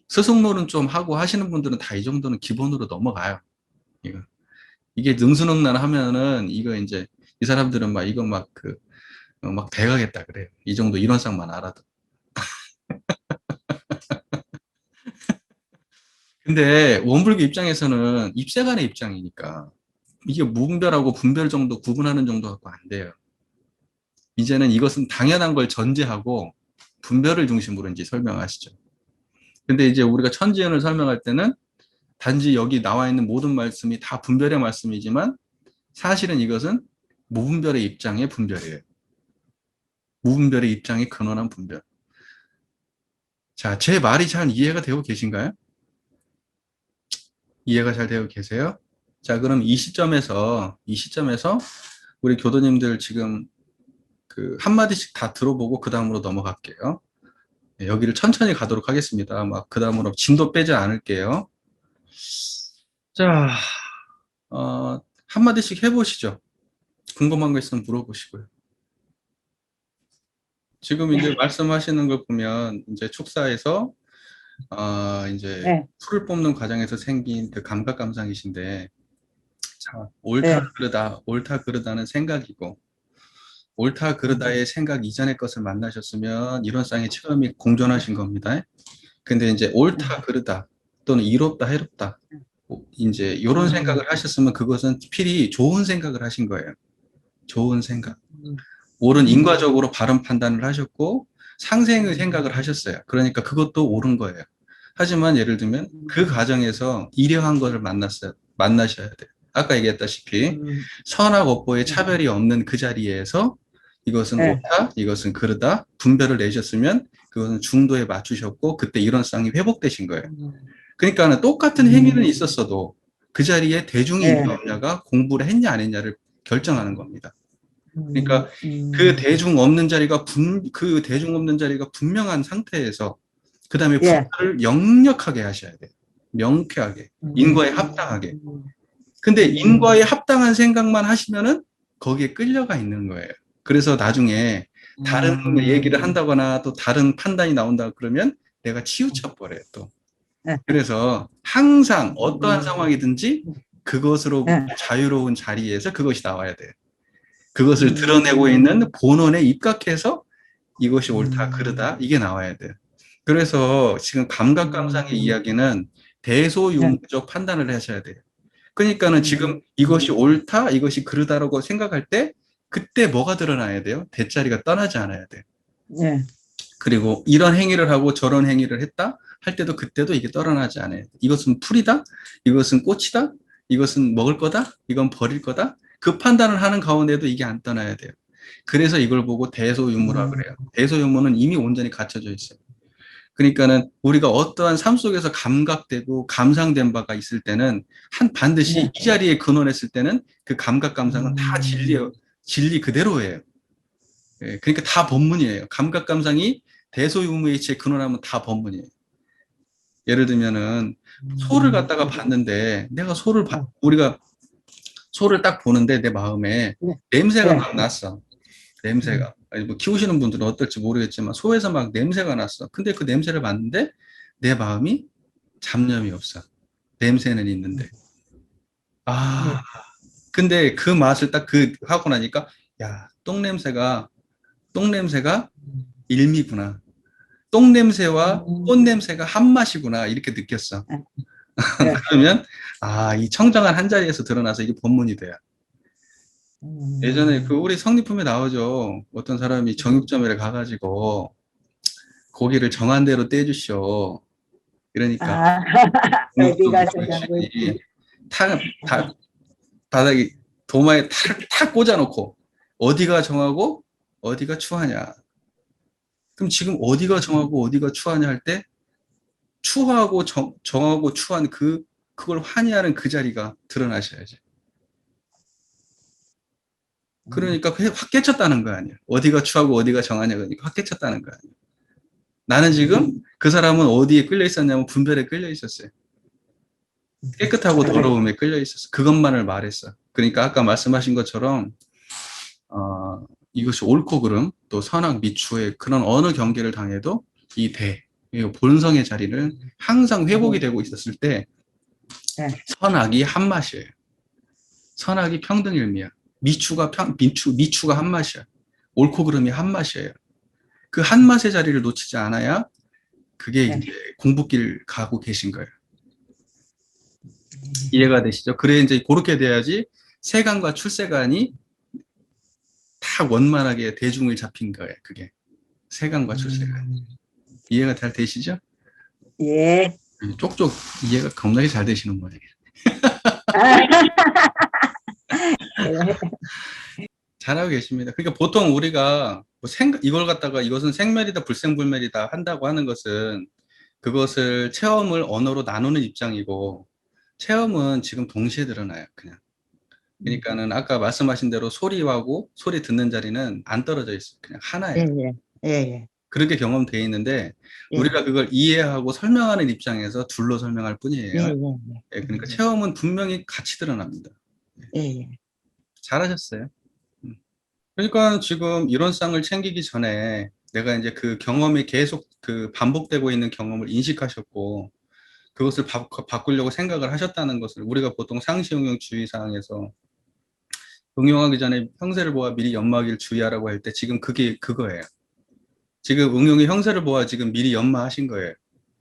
스승노는 좀 하고 하시는 분들은 다 이 정도는 기본으로 넘어가요. 이거. 이게 능수능란 하면은, 이거 이제, 이 사람들은 막 이거 막 막 돼가겠다 그래요. 이 정도 이론상만 알아도. 근데 원불교 입장에서는 입세간의 입장이니까, 이게 무분별하고 분별 정도 구분하는 정도 갖고 안 돼요. 이제는 이것은 당연한 걸 전제하고 분별을 중심으로 이제 설명하시죠. 근데 이제 우리가 천지연을 설명할 때는 단지 여기 나와 있는 모든 말씀이 다 분별의 말씀이지만 사실은 이것은 무분별의 입장의 분별이에요. 무분별의 입장이 근원한 분별. 자, 제 말이 잘 이해가 되고 계신가요? 이해가 잘 되고 계세요? 자, 그럼 이 시점에서 우리 교도님들 지금 한마디씩 다 들어보고 그 다음으로 넘어갈게요. 네, 여기를 천천히 가도록 하겠습니다. 막 그 다음으로 진도 빼지 않을게요. 자, 한마디씩 해보시죠. 궁금한 거 있으면 물어보시고요. 지금 이제 말씀하시는 걸 보면 이제 축사에서 이제 네. 풀을 뽑는 과정에서 생긴 그 감각 감상이신데, 자, 네. 옳다 그르다는 생각이고, 옳다 그르다의 생각 이전의 것을 만나셨으면 이론상의 체험이 공존하신 겁니다. 근데 이제 옳다 그르다 또는 이롭다 해롭다 이제 이런 생각을 하셨으면 그것은 필히 좋은 생각을 하신 거예요. 좋은 생각. 옳은 인과적으로 바른 판단을 하셨고 상생의 생각을 하셨어요. 그러니까 그것도 옳은 거예요. 하지만 예를 들면 그 과정에서 이러한 것을 만나셔야 돼요. 아까 얘기했다시피 선악 업보의 차별이 없는 그 자리에서 이것은 네. 옳다, 이것은 그르다 분별을 내셨으면 그것은 중도에 맞추셨고 그때 이론상이 회복되신 거예요. 그러니까 똑같은 행위는 있었어도 그 자리에 대중이 네. 있냐 없냐가 공부를 했냐 안 했냐를 결정하는 겁니다. 그러니까 그 대중 없는 자리가 분명한 상태에서 그 다음에 예. 분별을 역력하게 하셔야 돼요. 명쾌하게 인과에 합당하게. 근데 인과에 합당한 생각만 하시면은 거기에 끌려가 있는 거예요. 그래서 나중에 다른 얘기를 한다거나 또 다른 판단이 나온다 그러면 내가 치우쳐 버려요 또. 네. 그래서 항상 어떠한 상황이든지 그것으로 네. 자유로운 자리에서 그것이 나와야 돼요. 그것을 드러내고 있는 본원에 입각해서 이것이 옳다 그르다 이게 나와야 돼요. 그래서 지금 감각 감상의 이야기는 대소유무적 판단을 하셔야 돼요. 그러니까는 지금 이것이 옳다, 이것이 그르다라고 생각할 때 그때 뭐가 드러나야 돼요? 대자리가 떠나지 않아야 돼요. 네. 그리고 이런 행위를 하고 저런 행위를 했다 할 때도 그때도 이게 떠나지 않아요. 이것은 풀이다, 이것은 꽃이다, 이것은 먹을 거다, 이건 버릴 거다. 그 판단을 하는 가운데도 이게 안 떠나야 돼요. 그래서 이걸 보고 대소유무라 그래요. 대소유무는 이미 온전히 갖춰져 있어요. 그러니까는 우리가 어떠한 삶 속에서 감각되고 감상된 바가 있을 때는 반드시 이 자리에 근원했을 때는 그 감각 감상은 다 진리 그대로예요. 예, 그러니까 다 법문이에요. 감각 감상이 대소유무의치에 근원하면 다 법문이에요. 예를 들면은 소를 갖다가 봤는데 우리가 소를 딱 보는데 내 마음에 냄새가 막 났어. 냄새가. 아니 뭐 키우시는 분들은 어떨지 모르겠지만 소에서 막 냄새가 났어. 근데 그 냄새를 맡는데 내 마음이 잡념이 없어. 냄새는 있는데. 근데 그 맛을 딱 하고 나니까 야, 똥냄새가 일미구나. 똥냄새와 꽃냄새가 한 맛이구나. 이렇게 느꼈어. 그러면 이 청정한 한 자리에서 드러나서 이게 본문이 돼요. 예전에 우리 성리품에 나오죠. 어떤 사람이 정육점에 가가지고 고기를 정한 대로 떼주시오. 이러니까 어디가 주인이 바닥에 도마에 탁 꽂아놓고 어디가 정하고 어디가 추하냐. 그럼 지금 어디가 정하고 어디가 추하냐 할 때 추하고 정하고 추한 그걸 환희하는 그 자리가 드러나셔야지. 그러니까 확 깨쳤다는 거 아니야. 어디가 추하고 어디가 정하냐 그러니까 확 깨쳤다는 거 아니야. 나는 지금 그 사람은 어디에 끌려 있었냐면 분별에 끌려 있었어요. 깨끗하고 더러움에 끌려 있었어. 그것만을 말했어. 그러니까 아까 말씀하신 것처럼 이것이 옳고 그름, 또 선악 미추의 그런 어느 경계를 당해도 이 본성의 자리를 항상 회복이 되고 있었을 때 네. 선악이 한 맛이에요. 선악이 평등일미야. 미추가 한 맛이야. 옳고 그름이 한 맛이에요. 그 한 맛의 자리를 놓치지 않아야 그게 네. 이제 공부길 가고 계신 거예요. 이해가 되시죠? 그래 이제 그렇게 돼야지 세간과 출세간이 다 원만하게 대중을 잡힌 거예요. 그게 세간과 출세간. 이해가 잘 되시죠? 예. 쪽쪽 이해가 겁나게 잘 되시는 모양이에요. 잘하고 계십니다. 그러니까 보통 우리가 뭐 이걸 갖다가 이것은 생멸이다 불생불멸이다 한다고 하는 것은 그것을 체험을 언어로 나누는 입장이고 체험은 지금 동시에 드러나요. 그냥. 그러니까는 아까 말씀하신 대로 소리하고 소리 듣는 자리는 안 떨어져 있어요. 그냥 하나예요. 예. 그렇게 경험되어 있는데 예. 우리가 그걸 이해하고 설명하는 입장에서 둘로 설명할 뿐이에요. 예, 그러니까 체험은 분명히 같이 드러납니다. 예. 잘하셨어요. 그러니까 지금 이론상을 챙기기 전에 내가 이제 그 경험이 계속 그 반복되고 있는 경험을 인식하셨고 그것을 바꾸려고 생각을 하셨다는 것을 우리가 보통 상시응용 주의사항에서 응용하기 전에 형세를 보아 미리 연마하기를 주의하라고 할 때 지금 그게 그거예요. 지금 응용의 형세를 보아 지금 미리 연마하신 거예요.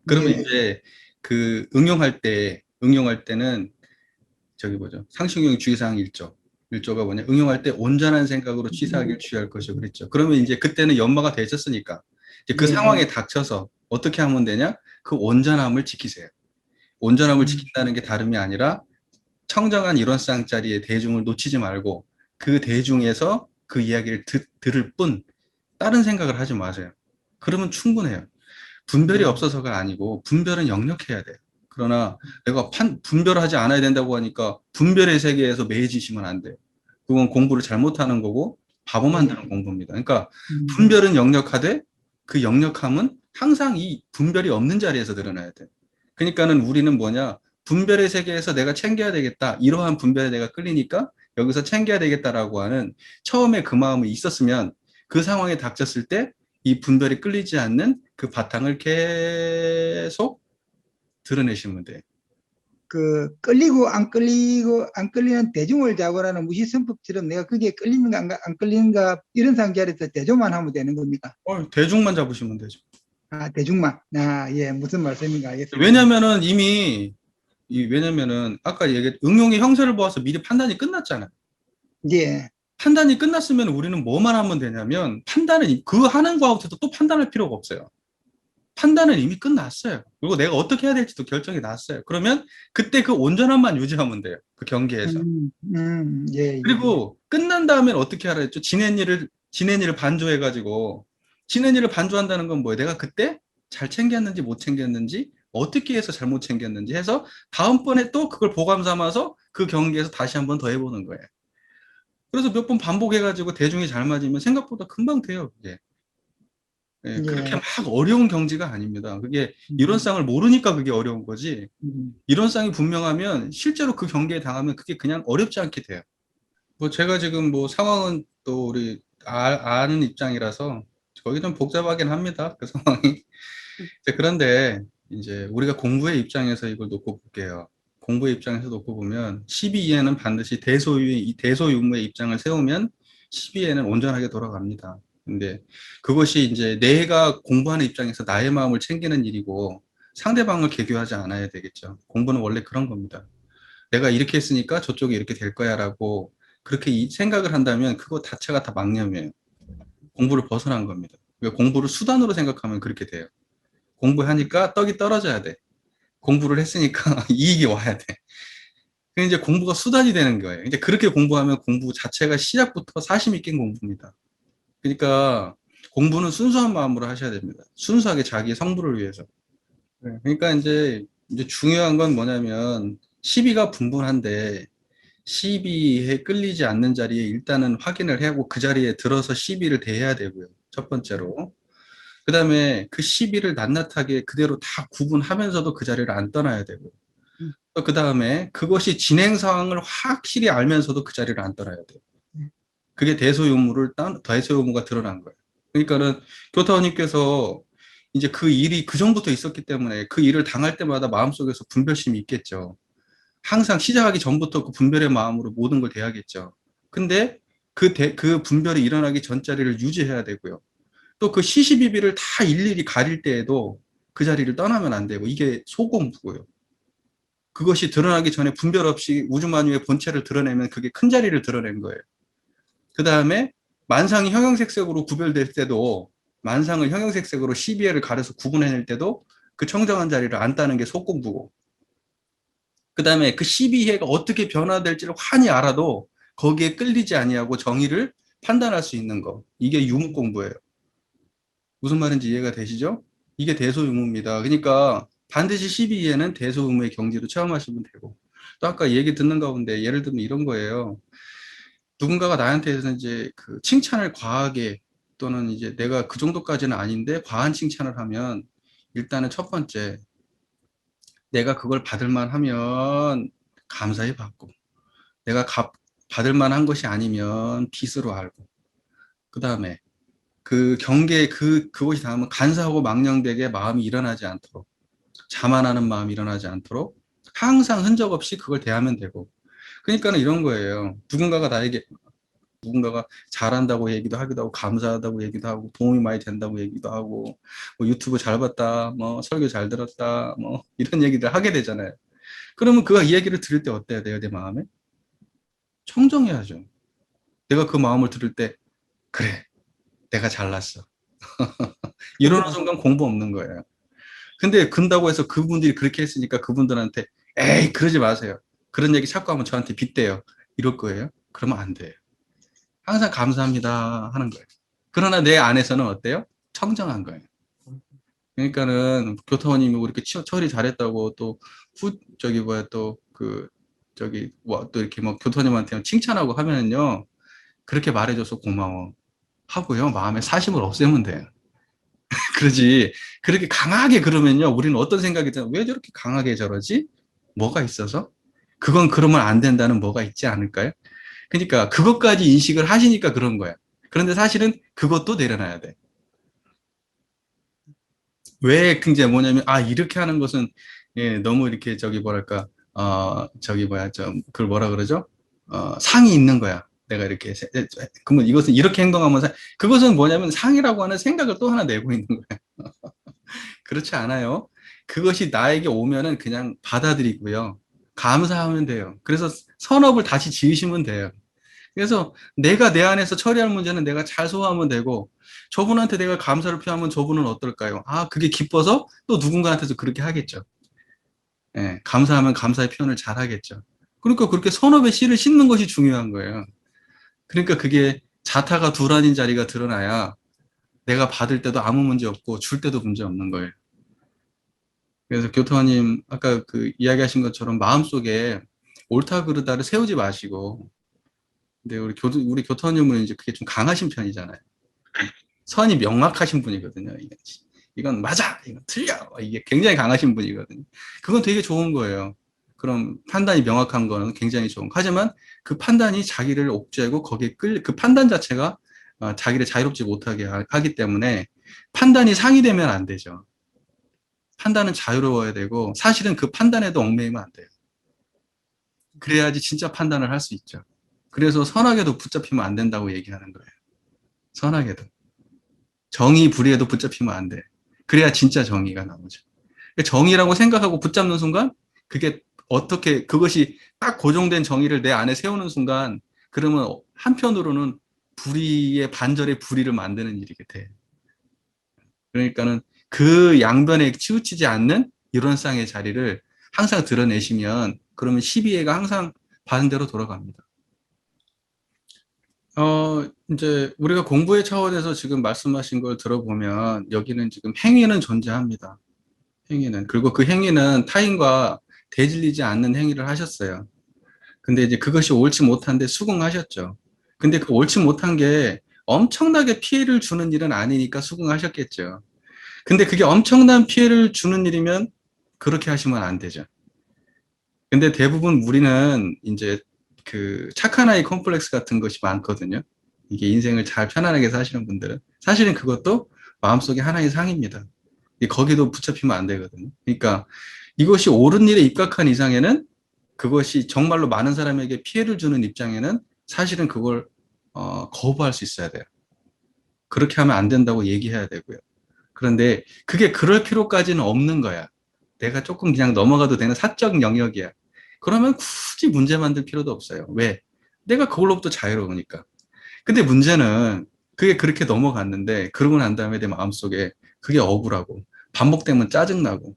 그러면 이제 그 응용할 때는 저기 뭐죠? 상시응용 주의사항 1조가 뭐냐? 응용할 때 온전한 생각으로 취사하기를 주의할 것이요. 그랬죠. 그러면 이제 그때는 연마가 되셨으니까 이제 그 상황에 닥쳐서 어떻게 하면 되냐? 그 온전함을 지키세요. 온전함을 지킨다는 게 다름이 아니라 청정한 이론상 자리의 대중을 놓치지 말고 그 대중에서 그 이야기를 들을 뿐 다른 생각을 하지 마세요. 그러면 충분해요. 분별이 없어서가 아니고 분별은 영역해야 돼요. 그러나 내가 분별하지 않아야 된다고 하니까 분별의 세계에서 매해지시면 안 돼요. 그건 공부를 잘못하는 거고 바보 만드는 공부입니다. 그러니까 분별은 영역하되 그 영역함은 항상 이 분별이 없는 자리에서 드러나야 돼요. 그러니까는 우리는 뭐냐? 분별의 세계에서 내가 챙겨야 되겠다. 이러한 분별에 내가 끌리니까 여기서 챙겨야 되겠다라고 하는 처음에 그 마음이 있었으면 그 상황에 닥쳤을 때 이 분별이 끌리지 않는 그 바탕을 계속 드러내시면 돼요. 그 끌리고 안 끌리는 대중을 잡으라는 무시선법처럼 내가 그게 끌리는가 안 끌리는가 이런 상자리에서 대조만 하면 되는 겁니까? 대중만 잡으시면 되죠. 아, 대중만. 아, 예, 무슨 말씀인가 알겠습니다. 왜냐면은 왜냐면은 아까 얘기했 응용의 형세를 보아서 미리 판단이 끝났잖아요. 예. 판단이 끝났으면 우리는 뭐만 하면 되냐면 판단은 그 하는 거하고도 또 판단할 필요가 없어요. 판단은 이미 끝났어요. 그리고 내가 어떻게 해야 될지도 결정이 났어요. 그러면 그때 그 온전함만 유지하면 돼요. 그 경계에서. 예. 그리고 끝난 다음에는 어떻게 하라 했죠? 지낸 일을 반조해가지고 지낸 일을 반조한다는 건 뭐예요? 내가 그때 잘 챙겼는지 못 챙겼는지 어떻게 해서 잘못 챙겼는지 해서 다음번에 또 그걸 보감 삼아서 그 경계에서 다시 한번 더 해보는 거예요. 그래서 몇 번 반복해가지고 대중이 잘 맞으면 생각보다 금방 돼요. 그게. 예, 그렇게 막 어려운 경지가 아닙니다. 그게 이론상을 모르니까 그게 어려운 거지. 이론상이 분명하면 실제로 그 경계에 당하면 그게 그냥 어렵지 않게 돼요. 뭐 제가 지금 뭐 상황은 또 우리 아는 입장이라서 거기 좀 복잡하긴 합니다. 그 상황이. 그런데 이제 우리가 공부의 입장에서 이걸 놓고 볼게요. 공부의 입장에서 놓고 보면 12에는 반드시 대소유무의 입장을 세우면 12에는 온전하게 돌아갑니다. 근데 그것이 이제 내가 공부하는 입장에서 나의 마음을 챙기는 일이고 상대방을 개교하지 않아야 되겠죠. 공부는 원래 그런 겁니다. 내가 이렇게 했으니까 저쪽이 이렇게 될 거야라고 그렇게 생각을 한다면 그거 자체가 다 망념이에요. 공부를 벗어난 겁니다. 그러니까 공부를 수단으로 생각하면 그렇게 돼요. 공부하니까 떡이 떨어져야 돼. 공부를 했으니까 이익이 와야 돼. 이제 공부가 수단이 되는 거예요. 이제 그렇게 공부하면 공부 자체가 시작부터 사심 있게 공부입니다. 그러니까 공부는 순수한 마음으로 하셔야 됩니다. 순수하게 자기의 성부를 위해서. 그러니까 이제 중요한 건 뭐냐면 시비가 분분한데 시비에 끌리지 않는 자리에 일단은 확인을 하고 그 자리에 들어서 시비를 대해야 되고요. 첫 번째로. 그 다음에 그 시비를 낱낱하게 그대로 다 구분하면서도 그 자리를 안 떠나야 되고. 음. 그 다음에 그것이 진행 상황을 확실히 알면서도 그 자리를 안 떠나야 돼요. 그게 대소유무가 드러난 거예요. 그러니까는 교타원님께서 이제 그 일이 그 전부터 있었기 때문에 그 일을 당할 때마다 마음속에서 분별심이 있겠죠. 항상 시작하기 전부터 그 분별의 마음으로 모든 걸 대하겠죠. 근데 그 분별이 일어나기 전 자리를 유지해야 되고요. 또 그 시시비비를 다 일일이 가릴 때에도 그 자리를 떠나면 안 되고 이게 소공부고요. 그것이 드러나기 전에 분별 없이 우주만유의 본체를 드러내면 그게 큰 자리를 드러낸 거예요. 그 다음에 만상이 형형색색으로 구별될 때도 만상을 형형색색으로 시비애를 가려서 구분해낼 때도 그 청정한 자리를 안 따는 게 속공부고 그 다음에 그 시비해가 어떻게 변화될지를 환히 알아도 거기에 끌리지 아니하고 정의를 판단할 수 있는 거 이게 유무공부예요. 무슨 말인지 이해가 되시죠? 이게 대소유무입니다. 그러니까 반드시 12위에는 대소유무의 경지로 체험하시면 되고 또 아까 얘기 듣는 가운데 예를 들면 이런 거예요. 누군가가 나한테서 이제 그 칭찬을 과하게 또는 이제 내가 그 정도까지는 아닌데 과한 칭찬을 하면 일단은 첫 번째 내가 그걸 받을 만하면 감사히 받고 내가 받을 만한 것이 아니면 빚으로 알고 그 다음에 그 경계에 그것이 닿으면 간사하고 망령되게 마음이 일어나지 않도록 자만하는 마음이 일어나지 않도록 항상 흔적 없이 그걸 대하면 되고 그러니까는 이런 거예요. 누군가가 잘한다고 얘기도 하기도 하고 감사하다고 얘기도 하고 도움이 많이 된다고 얘기도 하고 뭐 유튜브 잘 봤다 뭐 설교 잘 들었다 뭐 이런 얘기들 하게 되잖아요. 그러면 그 이야기를 들을 때 어때야 돼요? 내 마음에? 청정해야죠. 내가 그 마음을 들을 때 그래 내가 잘났어. 이러는 순간 공부 없는 거예요. 근데 근다고 해서 그분들이 그렇게 했으니까 그분들한테 에이 그러지 마세요. 그런 얘기 자꾸 하면 저한테 빗대요. 이럴 거예요? 그러면 안 돼요. 항상 감사합니다 하는 거예요. 그러나 내 안에서는 어때요? 청정한 거예요. 그러니까는 교타원님이 이렇게 처리 잘했다고 또 저기 뭐야 또 그 저기 뭐 또 이렇게 뭐 교타원님한테 칭찬하고 하면은요 그렇게 말해줘서 고마워 하고요 마음에 사심을 없애면 돼요. 그러지 그렇게 강하게 그러면요 우리는 어떤 생각이 드냐 왜 저렇게 강하게 저러지? 뭐가 있어서? 그건 그러면 안 된다는 뭐가 있지 않을까요? 그러니까 그것까지 인식을 하시니까 그런 거야. 그런데 사실은 그것도 내려놔야 돼. 왜 이제 뭐냐면 아 이렇게 하는 것은 예, 너무 이렇게 저기 뭐랄까 저기 뭐야 좀 그걸 뭐라 그러죠? 상이 있는 거야. 내가 이렇게 그러면 이것은 이렇게 행동하면 그것은 뭐냐면 상이라고 하는 생각을 또 하나 내고 있는 거야. 그렇지 않아요. 그것이 나에게 오면은 그냥 받아들이고요. 감사하면 돼요. 그래서 선업을 다시 지으시면 돼요. 그래서 내가 내 안에서 처리할 문제는 내가 잘 소화하면 되고 저분한테 내가 감사를 표하면 저분은 어떨까요? 아, 그게 기뻐서 또 누군가한테도 그렇게 하겠죠. 예, 감사하면 감사의 표현을 잘 하겠죠. 그러니까 그렇게 선업의 씨를 싣는 것이 중요한 거예요. 그러니까 그게 자타가 두란인 자리가 드러나야 내가 받을 때도 아무 문제 없고 줄 때도 문제 없는 거예요. 그래서 교토님 아까 그 이야기하신 것처럼 마음속에 옳다 그르다를 세우지 마시고 근데 우리 교토님은 이제 그게 좀 강하신 편이잖아요. 선이 명확하신 분이거든요. 이건 맞아, 이건 틀려. 이게 굉장히 강하신 분이거든요. 그건 되게 좋은 거예요. 그럼 판단이 명확한 거는 굉장히 좋은. 하지만 그 판단이 자기를 옥죄고 거기에 그 판단 자체가 자기를 자유롭지 못하게 하기 때문에 판단이 상이되면 안 되죠. 판단은 자유로워야 되고 사실은 그 판단에도 얽매이면 안 돼요. 그래야지 진짜 판단을 할 수 있죠. 그래서 선악에도 붙잡히면 안 된다고 얘기하는 거예요. 선악에도. 정의 불의에도 붙잡히면 안 돼. 그래야 진짜 정의가 나오죠. 정의라고 생각하고 붙잡는 순간 그게 어떻게 그것이 딱 고정된 정의를 내 안에 세우는 순간 그러면 한편으로는 불의의 반절의 불의를 만드는 일이 돼. 그러니까는 그 양변에 치우치지 않는 이론상의 자리를 항상 드러내시면 그러면 12회가 항상 반대로 돌아갑니다. 이제 우리가 공부의 차원에서 지금 말씀하신 걸 들어보면 여기는 지금 행위는 존재합니다. 행위는. 그리고 그 행위는 타인과 대질리지 않는 행위를 하셨어요. 근데 이제 그것이 옳지 못한데 수긍하셨죠. 근데 그 옳지 못한 게 엄청나게 피해를 주는 일은 아니니까 수긍하셨겠죠. 근데 그게 엄청난 피해를 주는 일이면 그렇게 하시면 안 되죠. 근데 대부분 우리는 이제 그 착한 아이 컴플렉스 같은 것이 많거든요. 이게 인생을 잘 편안하게 사시는 분들은. 사실은 그것도 마음속에 하나의 상입니다. 거기도 붙잡히면 안 되거든요. 그러니까 이것이 옳은 일에 입각한 이상에는 그것이 정말로 많은 사람에게 피해를 주는 입장에는 사실은 그걸 거부할 수 있어야 돼요. 그렇게 하면 안 된다고 얘기해야 되고요. 그런데 그게 그럴 필요까지는 없는 거야. 내가 조금 그냥 넘어가도 되는 사적 영역이야. 그러면 굳이 문제 만들 필요도 없어요. 왜? 내가 그걸로부터 자유로우니까. 근데 문제는 그게 그렇게 넘어갔는데 그러고 난 다음에 내 마음속에 그게 억울하고 반복되면 짜증나고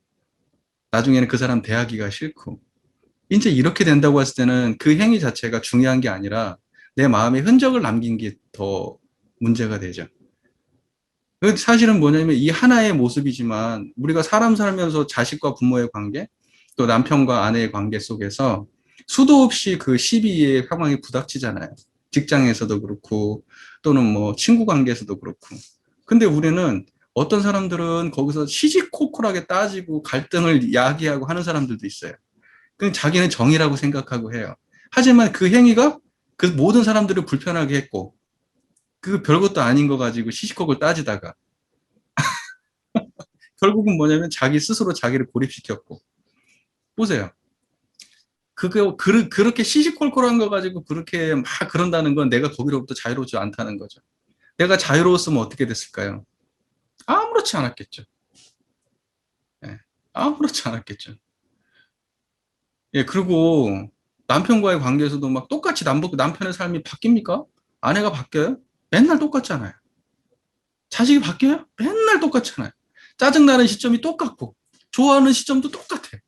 나중에는 그 사람 대하기가 싫고 이제 이렇게 된다고 했을 때는 그 행위 자체가 중요한 게 아니라 내 마음에 흔적을 남긴 게 더 문제가 되죠. 그 사실은 뭐냐면 이 하나의 모습이지만 우리가 사람 살면서 자식과 부모의 관계 또 남편과 아내의 관계 속에서 수도 없이 그 시비의 상황이 부닥치잖아요. 직장에서도 그렇고 또는 뭐 친구 관계에서도 그렇고. 근데 우리는 어떤 사람들은 거기서 시시콜콜하게 따지고 갈등을 야기하고 하는 사람들도 있어요. 그 자기는 정의라고 생각하고 해요. 하지만 그 행위가 그 모든 사람들을 불편하게 했고 그 별것도 아닌 거 가지고 시시콜콜 따지다가 결국은 뭐냐면 자기 스스로 자기를 고립시켰고 보세요. 그렇게 시시콜콜한 거 가지고 그렇게 막 그런다는 건 내가 거기로부터 자유롭지 않다는 거죠. 내가 자유로웠으면 어떻게 됐을까요? 아무렇지 않았겠죠. 예, 아무렇지 않았겠죠. 예, 그리고 남편과의 관계에서도 막 똑같이 남편의 삶이 바뀝니까? 아내가 바뀌어요? 맨날 똑같잖아요. 자식이 바뀌어요? 맨날 똑같잖아요. 짜증나는 시점이 똑같고, 좋아하는 시점도 똑같아.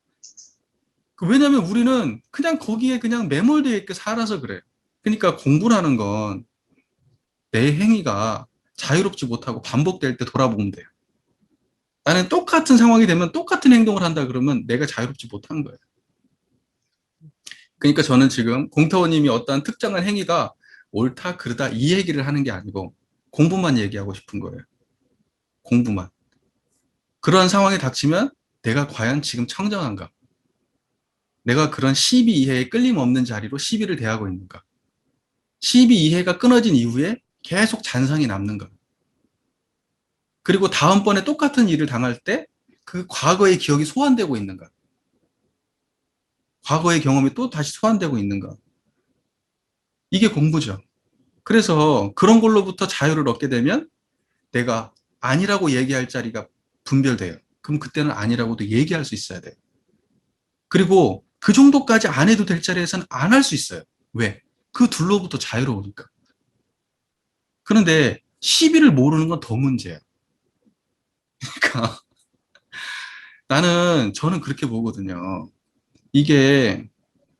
왜냐면 우리는 그냥 거기에 그냥 매몰되어 있게 살아서 그래요. 그러니까 공부라는 건 내 행위가 자유롭지 못하고 반복될 때 돌아보면 돼요. 나는 똑같은 상황이 되면 똑같은 행동을 한다 그러면 내가 자유롭지 못한 거예요. 그러니까 저는 지금 공타원님이 어떠한 특정한 행위가 옳다, 그르다 이 얘기를 하는 게 아니고 공부만 얘기하고 싶은 거예요. 공부만. 그러한 상황이 닥치면 내가 과연 지금 청정한가? 내가 그런 시비 이해에 끌림없는 자리로 시비를 대하고 있는가? 시비 이해가 끊어진 이후에 계속 잔상이 남는가? 그리고 다음번에 똑같은 일을 당할 때 그 과거의 기억이 소환되고 있는가? 과거의 경험이 또 다시 소환되고 있는가? 이게 공부죠. 그래서 그런 걸로부터 자유를 얻게 되면 내가 아니라고 얘기할 자리가 분별돼요. 그럼 그때는 아니라고도 얘기할 수 있어야 돼요. 그리고 그 정도까지 안 해도 될 자리에서는 안 할 수 있어요. 왜? 그 둘로부터 자유로우니까. 그런데 시비를 모르는 건 더 문제예요. 그러니까 저는 그렇게 보거든요. 이게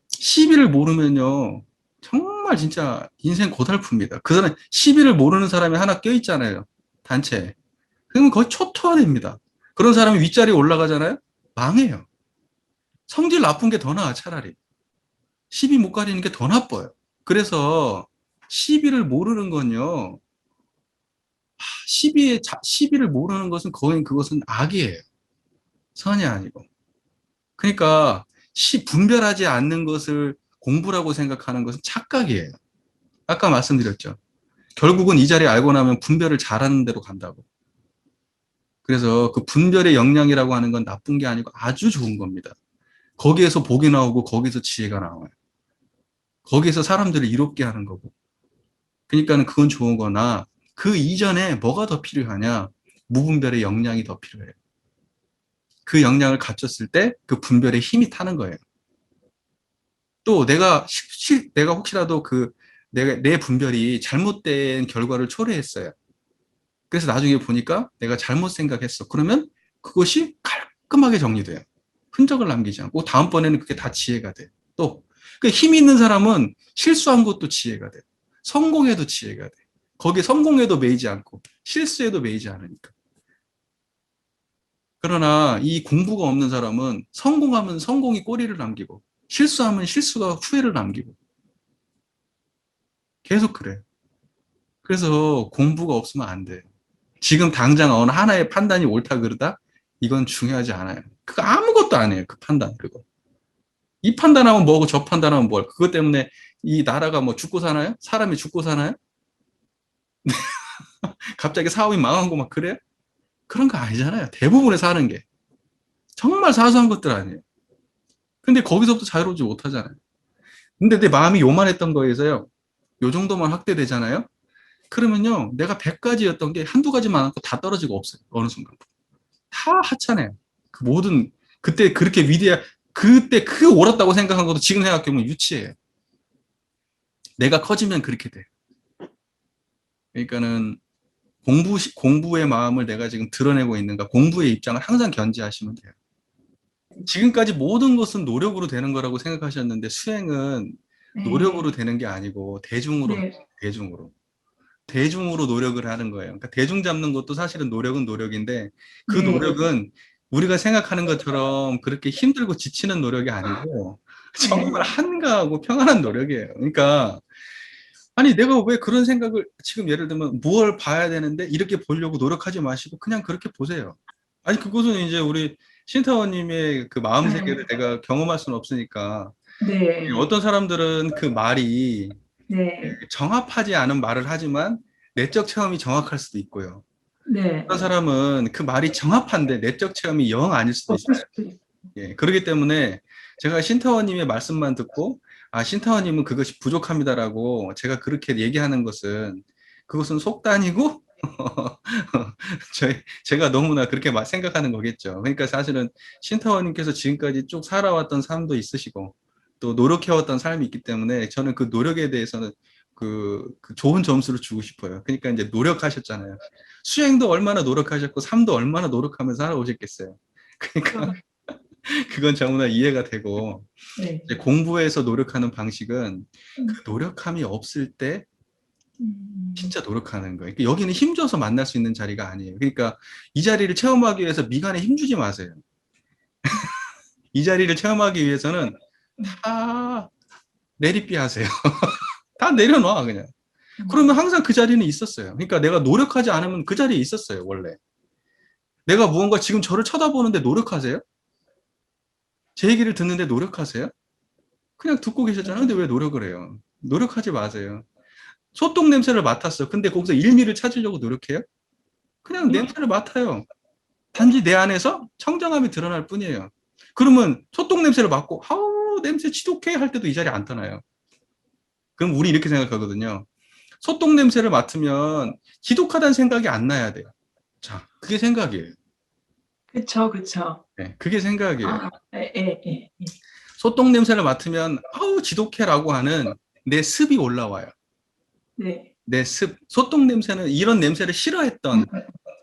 시비를 모르면요. 정말 진짜 인생 고달픕니다. 그 사람 시비를 모르는 사람이 하나 껴있잖아요. 단체에. 그러면 거의 초토화됩니다. 그런 사람이 윗자리에 올라가잖아요. 망해요. 성질 나쁜 게 더 나아 차라리. 시비 못 가리는 게 더 나빠요. 그래서 시비를 모르는 건요. 시비를 모르는 것은 거의 그것은 악이에요. 선이 아니고. 그러니까 분별하지 않는 것을 공부라고 생각하는 것은 착각이에요. 아까 말씀드렸죠. 결국은 이 자리에 알고 나면 분별을 잘하는 대로 간다고. 그래서 그 분별의 역량이라고 하는 건 나쁜 게 아니고 아주 좋은 겁니다. 거기에서 복이 나오고 거기서 지혜가 나와요. 거기에서 사람들을 이롭게 하는 거고. 그러니까는 그건 좋은 거나 그 이전에 뭐가 더 필요하냐? 무분별의 역량이 더 필요해요. 그 역량을 갖췄을 때 그 분별의 힘이 타는 거예요. 또 내가 혹시라도 내 분별이 잘못된 결과를 초래했어요. 그래서 나중에 보니까 내가 잘못 생각했어. 그러면 그것이 깔끔하게 정리돼요. 흔적을 남기지 않고 다음번에는 그게 다 지혜가 돼. 또 힘 있는 사람은 실수한 것도 지혜가 돼. 성공해도 지혜가 돼. 거기에 성공해도 매이지 않고 실수해도 매이지 않으니까. 그러나 이 공부가 없는 사람은 성공하면 성공이 꼬리를 남기고 실수하면 실수가 후회를 남기고 계속 그래. 그래서 공부가 없으면 안 돼. 지금 당장 어느 하나의 판단이 옳다 그러다? 이건 중요하지 않아요. 그거 아무것도 아니에요. 그 판단 그거. 이 판단하면 뭐고 저 판단하면 뭘. 그것 때문에 이 나라가 뭐 죽고 사나요? 사람이 죽고 사나요? 갑자기 사업이 망하고 막 그래요? 그런 거 아니잖아요. 대부분의 사는 게. 정말 사소한 것들 아니에요. 근데 거기서부터 자유로우지 못하잖아요. 근데 내 마음이 요만했던 거에서요. 요 정도만 확대되잖아요. 그러면요. 내가 100가지였던 게 한두 가지만 않고 다 떨어지고 없어요. 어느 순간. 다 하찮아요. 그 모든 그때 그렇게 그때 그 옳았다고 생각한 것도 지금 생각해보면 유치해요. 내가 커지면 그렇게 돼. 그러니까는 공부의 마음을 내가 지금 드러내고 있는가, 공부의 입장을 항상 견지하시면 돼요. 지금까지 모든 것은 노력으로 되는 거라고 생각하셨는데 수행은 노력으로 되는 게 아니고 대중으로, 네. 대중으로 노력을 하는 거예요. 그러니까 대중 잡는 것도 사실은 노력은 노력인데 그 네. 노력은 우리가 생각하는 것처럼 그렇게 힘들고 지치는 노력이 아니고 정말 한가하고 평안한 노력이에요. 그러니까 아니 내가 왜 그런 생각을 지금 예를 들면 무엇을 봐야 되는데 이렇게 보려고 노력하지 마시고 그냥 그렇게 보세요. 아니 그것은 이제 우리 신타원님의 그 마음 세계를 내가 경험할 수는 없으니까 네. 어떤 사람들은 그 말이 네. 정합하지 않은 말을 하지만 내적 체험이 정확할 수도 있고요. 네. 어떤 사람은 그 말이 정합한데 내적 체험이 영 아닐 수도 없을 있어요. 수도 있어요. 예, 그렇기 때문에 제가 신타원님의 말씀만 듣고 아 신타원님은 그것이 부족합니다라고 제가 그렇게 얘기하는 것은 그것은 속단이고 제가 너무나 그렇게 생각하는 거겠죠. 그러니까 사실은 신타원님께서 지금까지 쭉 살아왔던 삶도 있으시고 또 노력해왔던 삶이 있기 때문에 저는 그 노력에 대해서는 그 좋은 점수를 주고 싶어요. 그러니까 이제 노력하셨잖아요. 수행도 얼마나 노력하셨고 삶도 얼마나 노력하면서 살아오셨겠어요. 그러니까 그건 정말 이해가 되고 네. 이제 공부에서 노력하는 방식은 그 노력함이 없을 때 진짜 노력하는 거예요. 그러니까 여기는 힘줘서 만날 수 있는 자리가 아니에요. 그러니까 이 자리를 체험하기 위해서 미간에 힘주지 마세요. 이 자리를 체험하기 위해서는 다 내리비 하세요. 다 내려놔 그냥. 그러면 항상 그 자리는 있었어요. 그러니까 내가 노력하지 않으면 그 자리에 있었어요. 원래. 내가 무언가 지금 저를 쳐다보는데 노력하세요? 제 얘기를 듣는데 노력하세요? 그냥 듣고 계셨잖아요. 근데 왜 노력을 해요? 노력하지 마세요. 소똥 냄새를 맡았어. 근데 거기서 일미를 찾으려고 노력해요? 그냥 냄새를 맡아요. 단지 내 안에서 청정함이 드러날 뿐이에요. 그러면 소똥 냄새를 맡고 아우 냄새 지독해 할 때도 이 자리에 안 떠나요. 그럼 우리 이렇게 생각하거든요. 소똥 냄새를 맡으면 지독하다는 생각이 안 나야 돼요. 자, 그게 생각이에요. 그쵸, 그쵸. 네, 그게 생각이에요. 아, 예. 소똥 냄새를 맡으면 아우 지독해라고 하는 내 습이 올라와요. 네. 내 습, 소똥 냄새는 이런 냄새를 싫어했던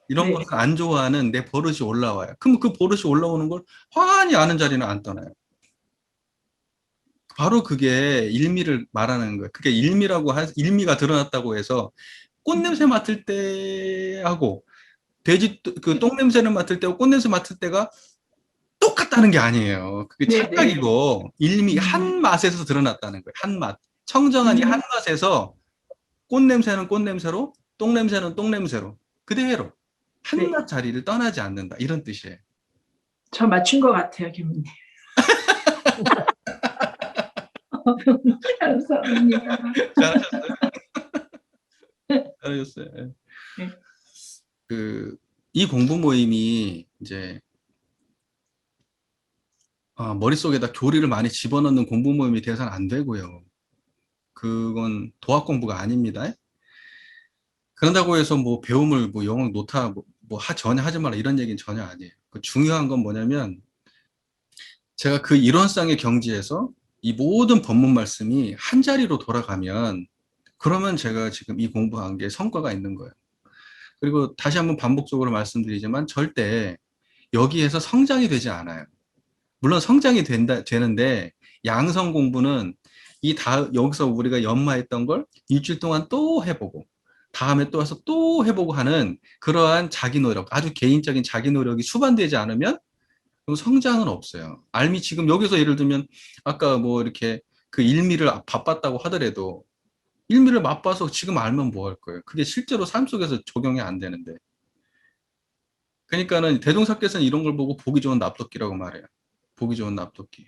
이런 네. 것을 안 좋아하는 내 버릇이 올라와요. 그럼 그 버릇이 올라오는 걸 환히 아는 자리는 안 떠나요. 바로 그게 일미를 말하는 거예요. 그게 일미가 드러났다고 해서 꽃 냄새 맡을 때 하고 돼지 그 똥 냄새를 맡을 때하고 꽃 냄새 맡을 때가 똑같다는 게 아니에요. 그게 네, 착각이고 일미 한 맛에서 드러났다는 거예요. 한 맛. 청정한 이 한 맛에서 꽃 냄새는 꽃 냄새로, 똥 냄새는 똥 냄새로 그대로 한 맛 자리를 떠나지 않는다. 이런 뜻이에요. 저 맞춘 것 같아요, 교수님. 감사합니다. 잘하셨어요. 잘하셨어요. 네. 이 공부 모임이 이제 머릿속에다 교리를 많이 집어넣는 공부 모임이 돼서는 안 되고요. 그건 도학 공부가 아닙니다. 그런다고 해서 뭐 배움을 뭐 영어 노타 전혀 하지 마라 이런 얘기는 전혀 아니에요. 그 중요한 건 뭐냐면 제가 그 일원상의 경지에서 이 모든 법문 말씀이 한 자리로 돌아가면 그러면 제가 지금 이 공부한 게 성과가 있는 거예요. 그리고 다시 한번 반복적으로 말씀드리지만 절대 여기에서 성장이 되지 않아요. 물론 성장이 되는데 양성 공부는 여기서 우리가 연마했던 걸 일주일 동안 또 해보고 다음에 또 와서 또 해보고 하는 그러한 자기 노력, 아주 개인적인 자기 노력이 수반되지 않으면 그럼 성장은 없어요. 알미 지금 여기서 예를 들면 아까 뭐 이렇게 그 일미를 바빴다고 하더라도 일미를 맛봐서 지금 알면 뭐 할 거예요? 그게 실제로 삶 속에서 적용이 안 되는데. 그러니까는 대종사께서는 이런 걸 보고 보기 좋은 납독기라고 말해요. 보기 좋은 납독기.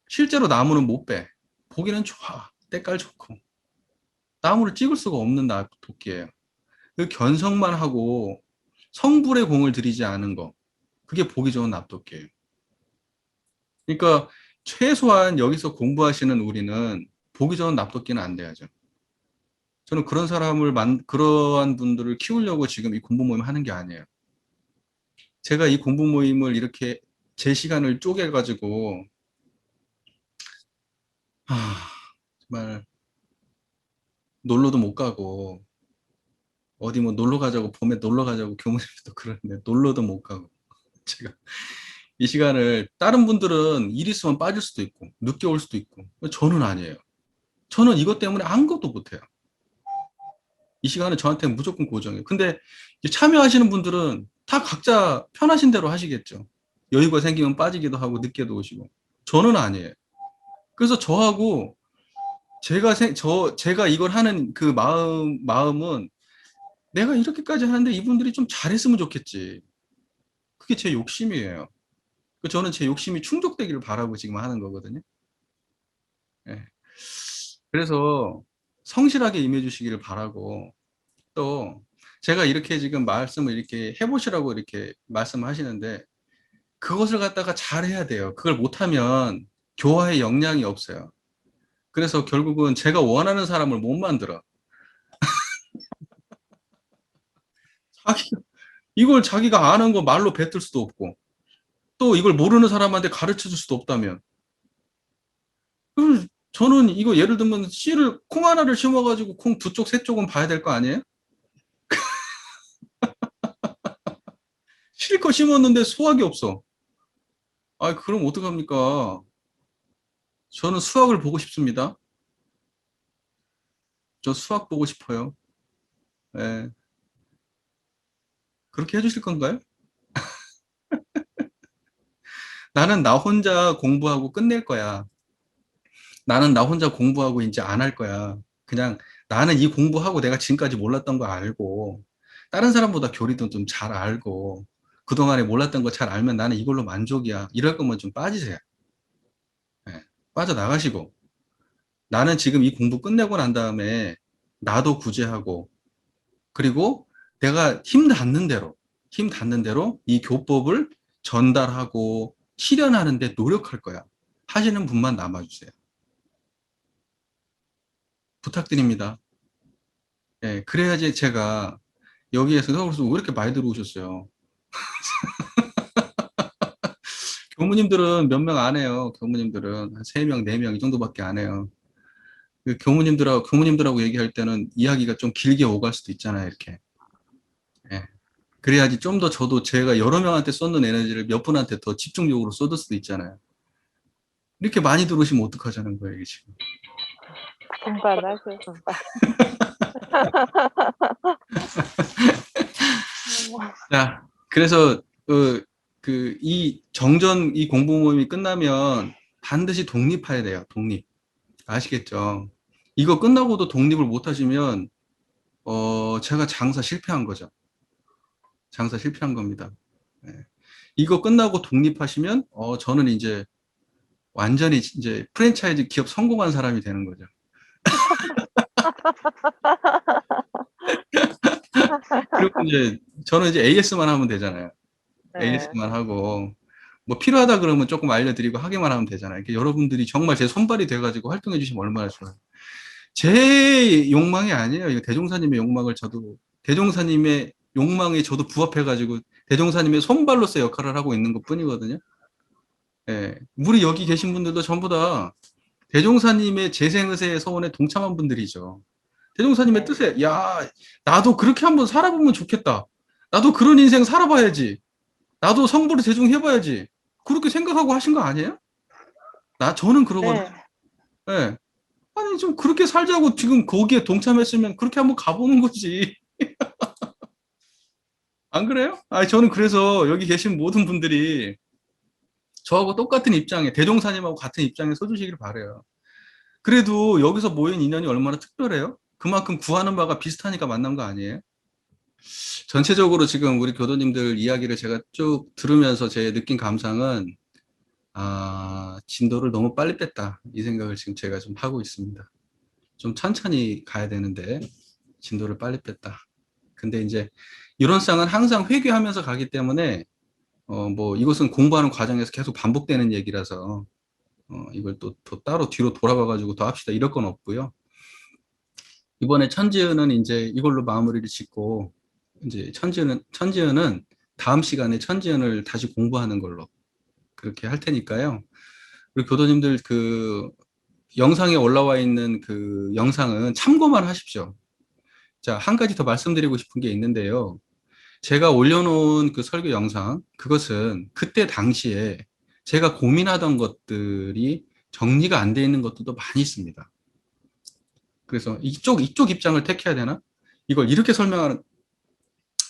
실제로 나무는 못 빼. 보기는 좋아. 때깔 좋고. 나무를 찍을 수가 없는 납독기예요. 그 견성만 하고 성불의 공을 들이지 않은 거. 그게 보기 좋은 납독기예요. 그러니까 최소한 여기서 공부하시는 우리는 보기 좋은 납독기는 안 돼야죠. 저는 그런 그러한 분들을 키우려고 지금 이 공부 모임 하는 게 아니에요. 제가 이 공부 모임을 이렇게 제 시간을 쪼개가지고, 정말, 놀러도 못 가고, 어디 뭐 놀러 가자고, 봄에 놀러 가자고 교무님도 그러는데, 놀러도 못 가고, 제가 이 시간을, 다른 분들은 일 있으면 빠질 수도 있고, 늦게 올 수도 있고, 저는 아니에요. 저는 이것 때문에 아무것도 못해요. 이 시간은 저한테 무조건 고정이에요. 근데 참여하시는 분들은 다 각자 편하신 대로 하시겠죠. 여유가 생기면 빠지기도 하고 늦게도 오시고. 저는 아니에요. 그래서 저하고 제가 이걸 하는 그 마음은 내가 이렇게까지 하는데 이분들이 좀 잘했으면 좋겠지. 그게 제 욕심이에요. 저는 제 욕심이 충족되기를 바라고 지금 하는 거거든요. 예. 그래서 성실하게 임해주시기를 바라고, 또 제가 이렇게 지금 말씀을 이렇게 해보시라고 이렇게 말씀하시는데 그것을 갖다가 잘 해야 돼요. 그걸 못하면 교화의 역량이 없어요. 그래서 결국은 제가 원하는 사람을 못 만들어. 이걸 자기가 아는 거 말로 뱉을 수도 없고, 또 이걸 모르는 사람한테 가르쳐 줄 수도 없다면. 저는 이거 예를 들면 콩 하나를 심어가지고 콩 두 쪽, 세 쪽은 봐야 될 거 아니에요? 실컷 심었는데 수확이 없어. 그럼 어떡합니까? 저는 수확을 보고 싶습니다. 저 수학 보고 싶어요. 예. 그렇게 해주실 건가요? 나는 나 혼자 공부하고 끝낼 거야. 나는 나 혼자 공부하고 이제 안 할 거야. 그냥 나는 이 공부하고 내가 지금까지 몰랐던 거 알고, 다른 사람보다 교리도 좀 잘 알고, 그동안에 몰랐던 거 잘 알면 나는 이걸로 만족이야. 이럴 거면 좀 빠지세요. 예. 빠져나가시고, 나는 지금 이 공부 끝내고 난 다음에 나도 구제하고, 그리고 내가 힘 닿는 대로 이 교법을 전달하고 실현하는 데 노력할 거야. 하시는 분만 남아주세요. 부탁드립니다. 예, 그래야지 제가 여기에서 그래서 왜 이렇게 많이 들어오셨어요? 교무님들은 몇 명 안 해요. 교무님들은 한 3명, 4명 이 정도밖에 안 해요. 그 교무님들하고 얘기할 때는 이야기가 좀 길게 오갈 수도 있잖아요, 이렇게. 예. 그래야지 좀 더 저도 제가 여러 명한테 쏟는 에너지를 몇 분한테 더 집중적으로 쏟을 수도 있잖아요. 이렇게 많이 들어오시면 어떡하자는 거예요, 이게 지금. 분발하세요, 분발. 자, 그래서 이 공부 모임이 끝나면 반드시 독립해야 돼요. 독립. 아시겠죠? 이거 끝나고도 독립을 못 하시면 제가 장사 실패한 거죠. 장사 실패한 겁니다. 네. 이거 끝나고 독립하시면 저는 이제 완전히 이제 프랜차이즈 기업 성공한 사람이 되는 거죠. 그리고 이제 저는 이제 AS만 하면 되잖아요. 네. AS만 하고 뭐 필요하다 그러면 조금 알려드리고 하기만 하면 되잖아요. 이렇게 여러분들이 정말 제 손발이 돼가지고 활동해 주시면 얼마나 좋아요. 제 욕망이 아니에요. 이거 대종사님의 욕망을 대종사님의 욕망에 저도 부합해가지고 대종사님의 손발로서 역할을 하고 있는 것 뿐이거든요. 예, 우리 여기 계신 분들도 전부 다 대종사님의 재생의세의 서원에 동참한 분들이죠. 대종사님의 뜻에, 야, 나도 그렇게 한번 살아보면 좋겠다. 나도 그런 인생 살아봐야지. 나도 성불을 대종해봐야지. 그렇게 생각하고 하신 거 아니에요? 저는 그러거든요. 네. 예. 아니, 좀 그렇게 살자고 지금 거기에 동참했으면 그렇게 한번 가보는 거지. 안 그래요? 아니, 저는 그래서 여기 계신 모든 분들이 저하고 똑같은 입장에, 대종사님하고 같은 입장에 서주시길 바래요. 그래도 여기서 모인 인연이 얼마나 특별해요? 그만큼 구하는 바가 비슷하니까 만난 거 아니에요? 전체적으로 지금 우리 교도님들 이야기를 제가 쭉 들으면서 제 느낀 감상은, 진도를 너무 빨리 뺐다. 이 생각을 지금 제가 좀 하고 있습니다. 좀 천천히 가야 되는데, 진도를 빨리 뺐다. 근데 이제, 이론상은 항상 회귀하면서 가기 때문에, 뭐, 이것은 공부하는 과정에서 계속 반복되는 얘기라서, 이걸 또 따로 뒤로 돌아가가지고 더 합시다. 이럴 건 없고요. 이번에 천지연은 이제 이걸로 마무리를 짓고, 이제 천지연은 다음 시간에 천지연을 다시 공부하는 걸로 그렇게 할 테니까요. 우리 교도님들 그 영상에 올라와 있는 그 영상은 참고만 하십시오. 자, 한 가지 더 말씀드리고 싶은 게 있는데요. 제가 올려놓은 그 설교 영상, 그것은 그때 당시에 제가 고민하던 것들이 정리가 안 돼 있는 것들도 많이 있습니다. 그래서 이쪽 입장을 택해야 되나? 이걸 이렇게 설명하는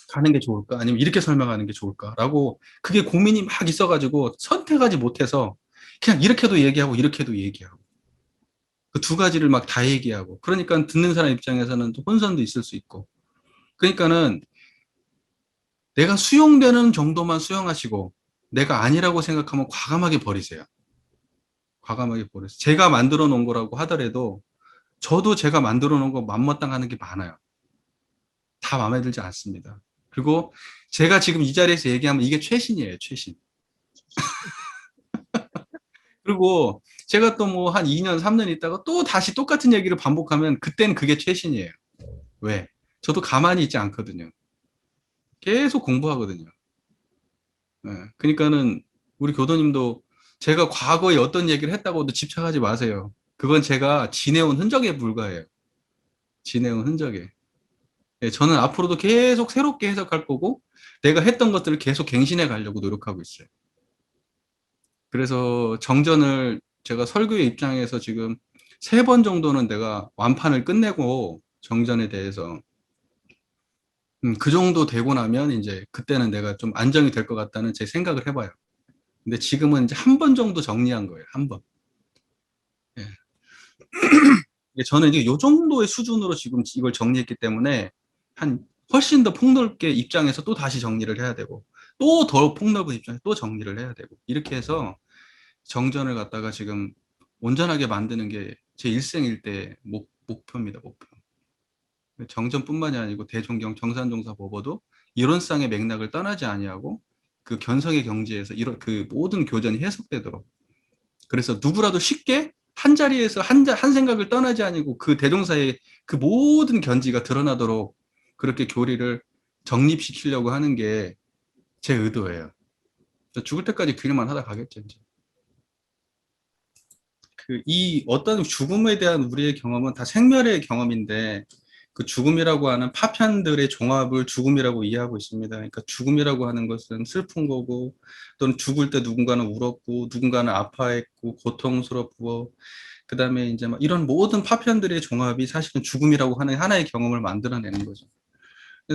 가는 게 좋을까? 아니면 이렇게 설명하는 게 좋을까?라고 그게 고민이 막 있어가지고 선택하지 못해서 그냥 이렇게도 얘기하고 이렇게도 얘기하고 그 두 가지를 막 다 얘기하고 그러니까 듣는 사람 입장에서는 또 혼선도 있을 수 있고 그러니까는 내가 수용되는 정도만 수용하시고 내가 아니라고 생각하면 과감하게 버리세요. 과감하게 버리세요. 제가 만들어 놓은 거라고 하더라도 저도 제가 만들어 놓은 거 못마땅하는 게 많아요. 다 마음에 들지 않습니다. 그리고 제가 지금 이 자리에서 얘기하면 이게 최신이에요, 최신. 그리고 제가 또 뭐 한 2년, 3년 있다가 또 다시 똑같은 얘기를 반복하면 그때는 그게 최신이에요. 왜? 저도 가만히 있지 않거든요. 계속 공부하거든요. 네. 그러니까는 우리 교도님도 제가 과거에 어떤 얘기를 했다고도 집착하지 마세요. 그건 제가 지내온 흔적에 불과해요. 지내온 흔적에. 예, 저는 앞으로도 계속 새롭게 해석할 거고 내가 했던 것들을 계속 갱신해 가려고 노력하고 있어요. 그래서 정전을 제가 설교의 입장에서 지금 3번 정도는 내가 완판을 끝내고 정전에 대해서 그 정도 되고 나면 이제 그때는 내가 좀 안정이 될 것 같다는 제 생각을 해봐요. 근데 지금은 이제 한 번 정도 정리한 거예요. 한 번. 예. 저는 이제 요 정도의 수준으로 지금 이걸 정리했기 때문에 한 훨씬 더 폭넓게 입장에서 또 다시 정리를 해야 되고 또 더 폭넓은 입장에서 또 정리를 해야 되고 이렇게 해서 정전을 갖다가 지금 온전하게 만드는 게 제 일생일대 목표입니다. 목표. 정전뿐만이 아니고 대종경 정산종사법어도 이론상의 맥락을 떠나지 아니하고 그 견성의 경지에서 이런 그 모든 교전이 해석되도록 그래서 누구라도 쉽게 한 자리에서 한 생각을 떠나지 아니고 그 대종사의 그 모든 견지가 드러나도록 그렇게 교리를 정립시키려고 하는 게 제 의도예요. 죽을 때까지 그 일만 하다 가겠죠, 이제. 이 어떤 죽음에 대한 우리의 경험은 다 생멸의 경험인데 그 죽음이라고 하는 파편들의 종합을 죽음이라고 이해하고 있습니다. 그러니까 죽음이라고 하는 것은 슬픈 거고 또는 죽을 때 누군가는 울었고 누군가는 아파했고 고통스럽고 그다음에 이제 막 이런 모든 파편들의 종합이 사실은 죽음이라고 하는 하나의 경험을 만들어내는 거죠.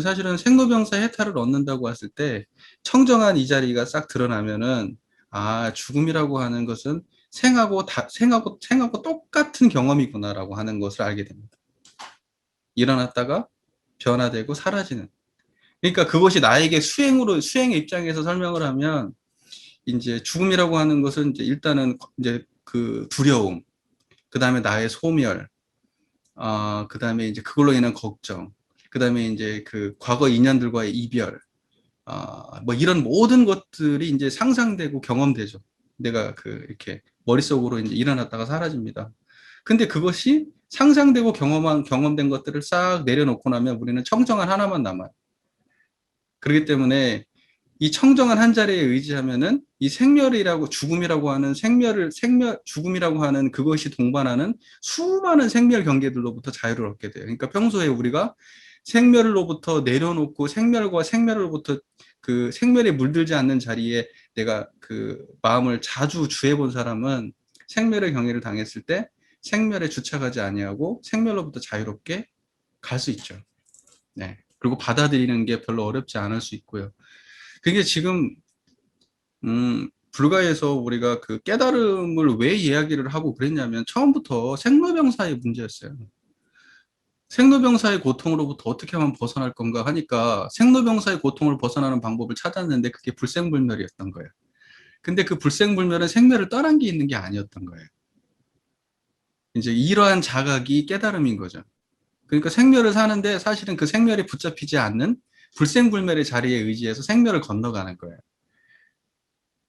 사실은 생로병사 해탈을 얻는다고 했을 때 청정한 이 자리가 싹 드러나면은 죽음이라고 하는 것은 생하고 똑같은 경험이구나라고 하는 것을 알게 됩니다. 일어났다가 변화되고 사라지는. 그러니까 그것이 나에게 수행의 입장에서 설명을 하면 이제 죽음이라고 하는 것은 이제 일단은 이제 그 두려움, 그 다음에 나의 소멸, 그 다음에 이제 그걸로 인한 걱정, 그 다음에 이제 그 과거 인연들과의 이별, 뭐 이런 모든 것들이 이제 상상되고 경험되죠. 내가 이렇게 머릿속으로 이제 일어났다가 사라집니다. 근데 그것이 상상되고 경험된 것들을 싹 내려놓고 나면 우리는 청정한 하나만 남아요. 그렇기 때문에 이 청정한 한 자리에 의지하면은 이 죽음이라고 하는 죽음이라고 하는 그것이 동반하는 수많은 생멸 경계들로부터 자유를 얻게 돼요. 그러니까 평소에 우리가 생멸로부터 내려놓고 생멸로부터 그 생멸에 물들지 않는 자리에 내가 그 마음을 자주 주해 본 사람은 생멸의 경계를 당했을 때 생멸에 주착하지 아니하고 생멸로부터 자유롭게 갈 수 있죠. 네. 그리고 받아들이는 게 별로 어렵지 않을 수 있고요. 그게 지금 불가에서 우리가 그 깨달음을 왜 이야기를 하고 그랬냐면 처음부터 생로병사의 문제였어요. 생로병사의 고통으로부터 어떻게 하면 벗어날 건가 하니까 생로병사의 고통을 벗어나는 방법을 찾았는데 그게 불생불멸이었던 거예요. 근데 그 불생불멸은 생멸을 떠난 게 있는 게 아니었던 거예요. 이제 이러한 자각이 깨달음인 거죠. 그러니까 생멸을 사는데 사실은 그 생멸에 붙잡히지 않는 불생불멸의 자리에 의지해서 생멸을 건너가는 거예요.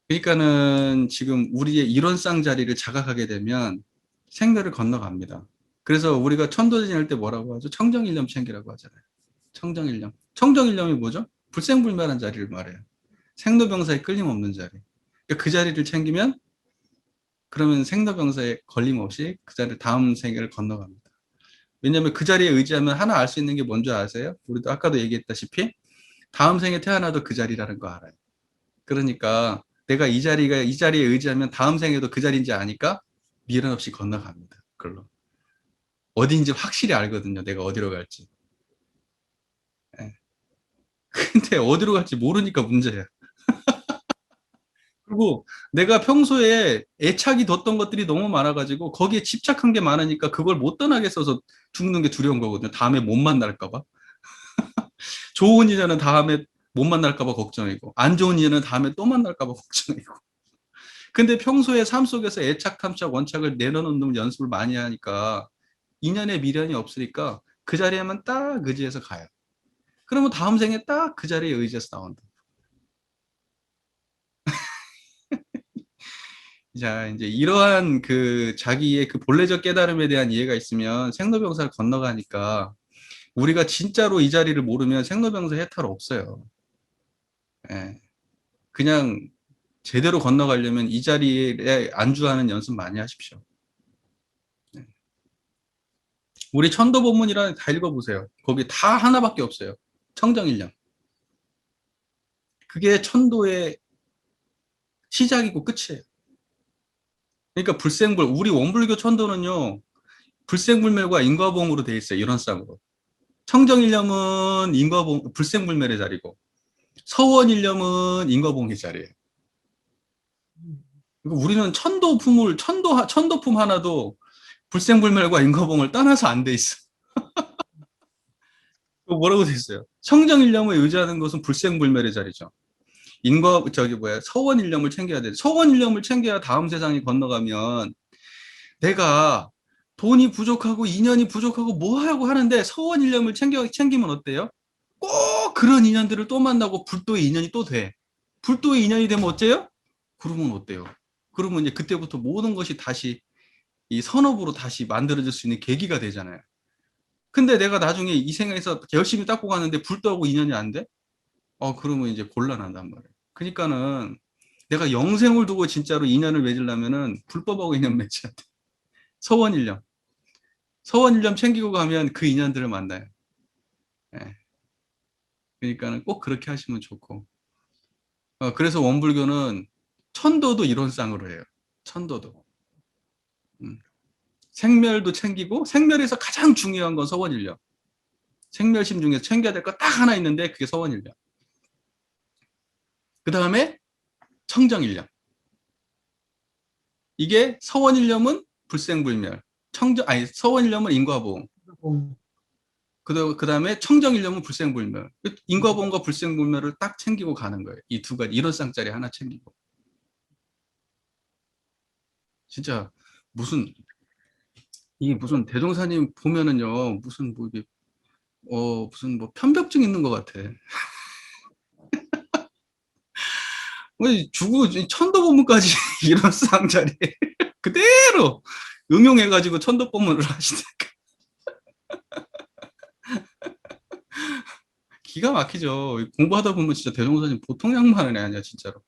그러니까는 지금 우리의 이론상 자리를 자각하게 되면 생멸을 건너갑니다. 그래서 우리가 천도 지낼 때 뭐라고 하죠? 청정일념 챙기라고 하잖아요. 청정일념. 청정일념이 뭐죠? 불생불멸한 자리를 말해요. 생로병사에 끌림없는 자리. 그러니까 그 자리를 챙기면 그러면 생로병사에 걸림없이 그 자리를 다음 생애를 건너갑니다. 왜냐하면 그 자리에 의지하면 하나 알 수 있는 게 뭔지 아세요? 우리도 아까도 얘기했다시피 다음 생에 태어나도 그 자리라는 거 알아요. 그러니까 내가 이 자리에 의지하면 다음 생에도 그 자리인지 아니까 미련 없이 건너갑니다. 그걸로. 어디인지 확실히 알거든요. 내가 어디로 갈지. 예. 근데 어디로 갈지 모르니까 문제야. 그리고 내가 평소에 애착이 뒀던 것들이 너무 많아가지고 거기에 집착한 게 많으니까 그걸 못 떠나겠어서 죽는 게 두려운 거거든요. 다음에 못 만날까봐. 좋은 인연은 다음에 못 만날까봐 걱정이고 안 좋은 인연은 다음에 또 만날까봐 걱정이고. 근데 평소에 삶 속에서 애착, 탐착, 원착을 내려놓는 연습을 많이 하니까 인연에 미련이 없으니까 그 자리에만 딱 의지해서 가요. 그러면 다음 생에 딱 그 자리에 의지해서 나온다. 자, 이제 이러한 그 자기의 그 본래적 깨달음에 대한 이해가 있으면 생로병사를 건너가니까 우리가 진짜로 이 자리를 모르면 생로병사 해탈 없어요. 예. 그냥 제대로 건너가려면 이 자리에 안주하는 연습 많이 하십시오. 예. 우리 천도본문이라 다 읽어보세요. 거기 다 하나밖에 없어요. 청정일념. 그게 천도의 시작이고 끝이에요. 그러니까 불생불, 우리 원불교 천도는요, 불생불멸과 인과보응으로 돼 있어요. 이론상으로. 청정일념은 인과보응, 불생불멸의 자리고, 서원일념은 인과보응의 자리예요. 그러니까 우리는 천도품 하나도 불생불멸과 인과보응을 떠나서 안 돼 있어. 뭐라고 돼 있어요? 청정일념을 의지하는 것은 불생불멸의 자리죠. 서원일념을 챙겨야 돼. 서원일념을 챙겨야 다음 세상에 건너가면 내가 돈이 부족하고 인연이 부족하고 뭐 하고 하는데 서원일념을 챙기면 어때요? 꼭 그런 인연들을 또 만나고 불도의 인연이 또 돼. 불도의 인연이 되면 어때요? 그러면 어때요? 그러면 이제 그때부터 모든 것이 다시 이 선업으로 다시 만들어질 수 있는 계기가 되잖아요. 근데 내가 나중에 이 생에서 열심히 닦고 가는데 불도하고 인연이 안 돼? 그러면 이제 곤란한단 말이에요. 그러니까는 내가 영생을 두고 진짜로 인연을 맺으려면은 불법하고 인연 맺어야 돼. 서원일념. 서원일념 챙기고 가면 그 인연들을 만나요. 예. 그러니까는 꼭 그렇게 하시면 좋고. 그래서 원불교는 천도도 이론상으로 해요. 천도도. 생멸도 챙기고 생멸에서 가장 중요한 건 서원일념. 생멸심 중에서 챙겨야 될 거 딱 하나 있는데 그게 서원일념. 그 다음에 청정일념. 이게 서원일념은 불생불멸. 서원일념은 인과보응. 그 다음에 청정일념은 불생불멸. 인과보응과 불생불멸을 딱 챙기고 가는 거예요. 이 두 가지. 이론상짜리 하나 챙기고. 진짜 이게 무슨 대종사님 보면은요, 무슨 편벽증 있는 것 같아. 천도본문까지 이런 쌍자리에 그대로 응용해가지고 천도본문을 하시니까 기가 막히죠. 공부하다 보면 진짜 대종사님 보통 양반은 아니야, 진짜로.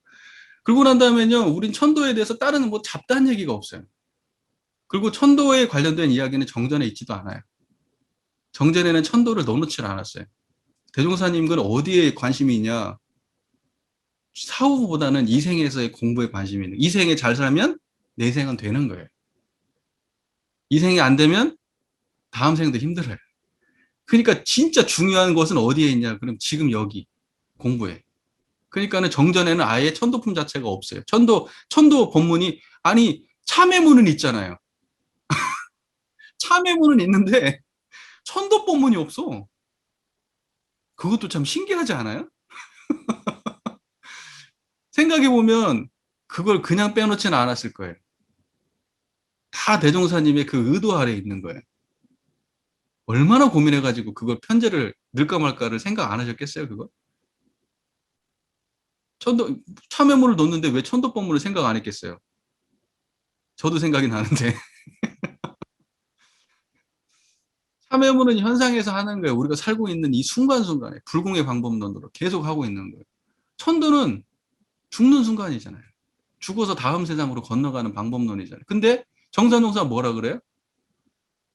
그러고 난 다음에는요, 우린 천도에 대해서 다른 잡다한 얘기가 없어요. 그리고 천도에 관련된 이야기는 정전에 있지도 않아요. 정전에는 천도를 넣어놓질 않았어요. 대종사님은 어디에 관심이 있냐? 사후보다는 이생에서의 공부에 관심이 있는. 이생에 잘 살면 내생은 되는 거예요. 이 생이 안 되면 다음 생도 힘들어요. 그러니까 진짜 중요한 것은 어디에 있냐? 그럼 지금 여기 공부에. 그러니까는 정전에는 아예 천도품 자체가 없어요. 천도 법문이 아니 참회문은 있잖아요. 참회문은 있는데 천도 법문이 없어. 그것도 참 신기하지 않아요? 생각해 보면 그걸 그냥 빼놓지는 않았을 거예요. 다 대종사님의 그 의도 아래에 있는 거예요. 얼마나 고민해가지고 그걸 편제를 넣을까 말까를 생각 안 하셨겠어요, 그거? 참여문을 놓는데 왜 천도법문을 생각 안 했겠어요? 저도 생각이 나는데. 참여문은 현상에서 하는 거예요. 우리가 살고 있는 이 순간순간에 불공의 방법론으로 계속 하고 있는 거예요. 천도는 죽는 순간이잖아요. 죽어서 다음 세상으로 건너가는 방법론이잖아요. 근데 정산용사 뭐라 그래요?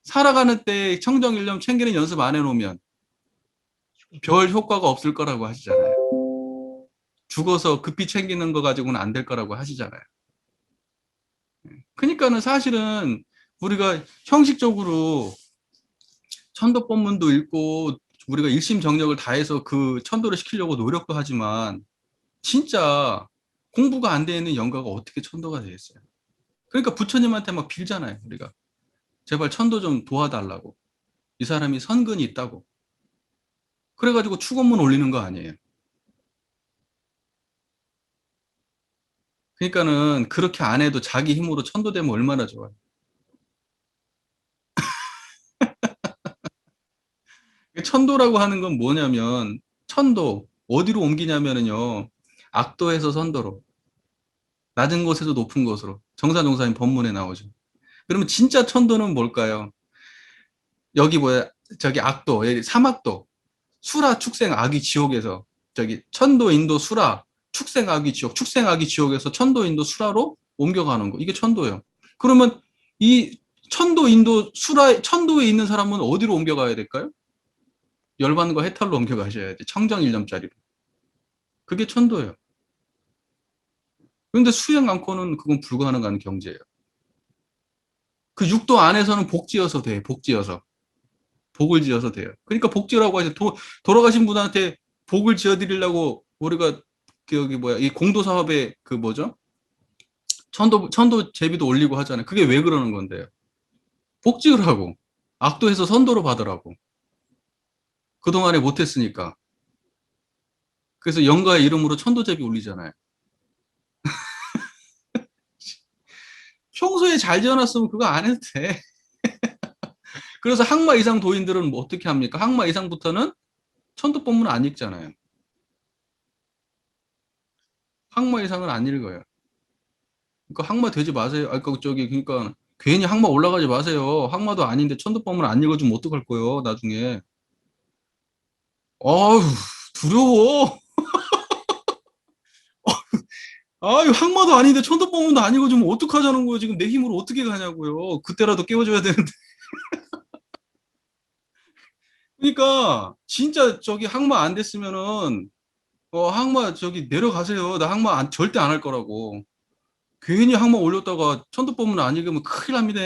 살아가는 때 청정일념 챙기는 연습 안 해놓으면 별 효과가 없을 거라고 하시잖아요. 죽어서 급히 챙기는 거 가지고는 안 될 거라고 하시잖아요. 그러니까는 사실은 우리가 형식적으로 천도법문도 읽고 우리가 일심정력을 다해서 그 천도를 시키려고 노력도 하지만 진짜 공부가 안 되어 있는 영가가 어떻게 천도가 되겠어요? 그러니까 부처님한테 막 빌잖아요, 우리가. 제발 천도 좀 도와달라고. 이 사람이 선근이 있다고. 그래가지고 축원문 올리는 거 아니에요. 그러니까는 그렇게 안 해도 자기 힘으로 천도되면 얼마나 좋아요. 천도라고 하는 건 뭐냐면 천도 어디로 옮기냐면은요. 악도에서 선도로 낮은 곳에서 높은 곳으로 정사동사인 법문에 나오죠. 그러면 진짜 천도는 뭘까요? 여기 뭐야 저기 악도 여기 삼악도 수라 축생 악이 지옥에서 저기 천도 인도 수라 축생 악이 지옥 축생 악이 지옥에서 천도 인도 수라로 옮겨가는 거 이게 천도예요. 그러면 이 천도 인도 수라 천도에 있는 사람은 어디로 옮겨가야 될까요? 열반과 해탈로 옮겨가셔야 돼. 청정일념짜리로. 그게 천도예요. 그런데 수행 않고는 그건 불가능한 경지예요. 그 육도 안에서는 복지어서 돼. 복지어서. 복을 지어서 돼요. 그러니까 복지라고 하죠. 돌아가신 분한테 복을 지어드리려고 우리가 여기 뭐야 이 공도 사업에 그 뭐죠? 천도 제비도 올리고 하잖아요. 그게 왜 그러는 건데요? 복 지으라고. 악도해서 선도로 받으라고. 그동안에 못했으니까. 그래서 영가의 이름으로 천도제비 올리잖아요. 평소에 잘 지어놨으면 그거 안 해도 돼. 그래서 항마 이상 도인들은 뭐 어떻게 합니까? 항마 이상부터는 천도법문 안 읽잖아요. 항마 이상은 안 읽어요. 그러니까 항마 되지 마세요. 그러니까 괜히 항마 올라가지 마세요. 항마도 아닌데 천도법문 안 읽어주면 어떡할 거예요, 나중에. 아유, 두려워. 아유, 항마도 아닌데 천도법문도 안 읽어주면 어떡하자는 거예요. 지금 내 힘으로 어떻게 가냐고요. 그때라도 깨워줘야 되는데. 그러니까 진짜 저기 항마 안 됐으면은 항마 저기 내려가세요. 나 항마 절대 안 할 거라고. 괜히 항마 올렸다가 천도법문 안 읽으면 큰일 납니다.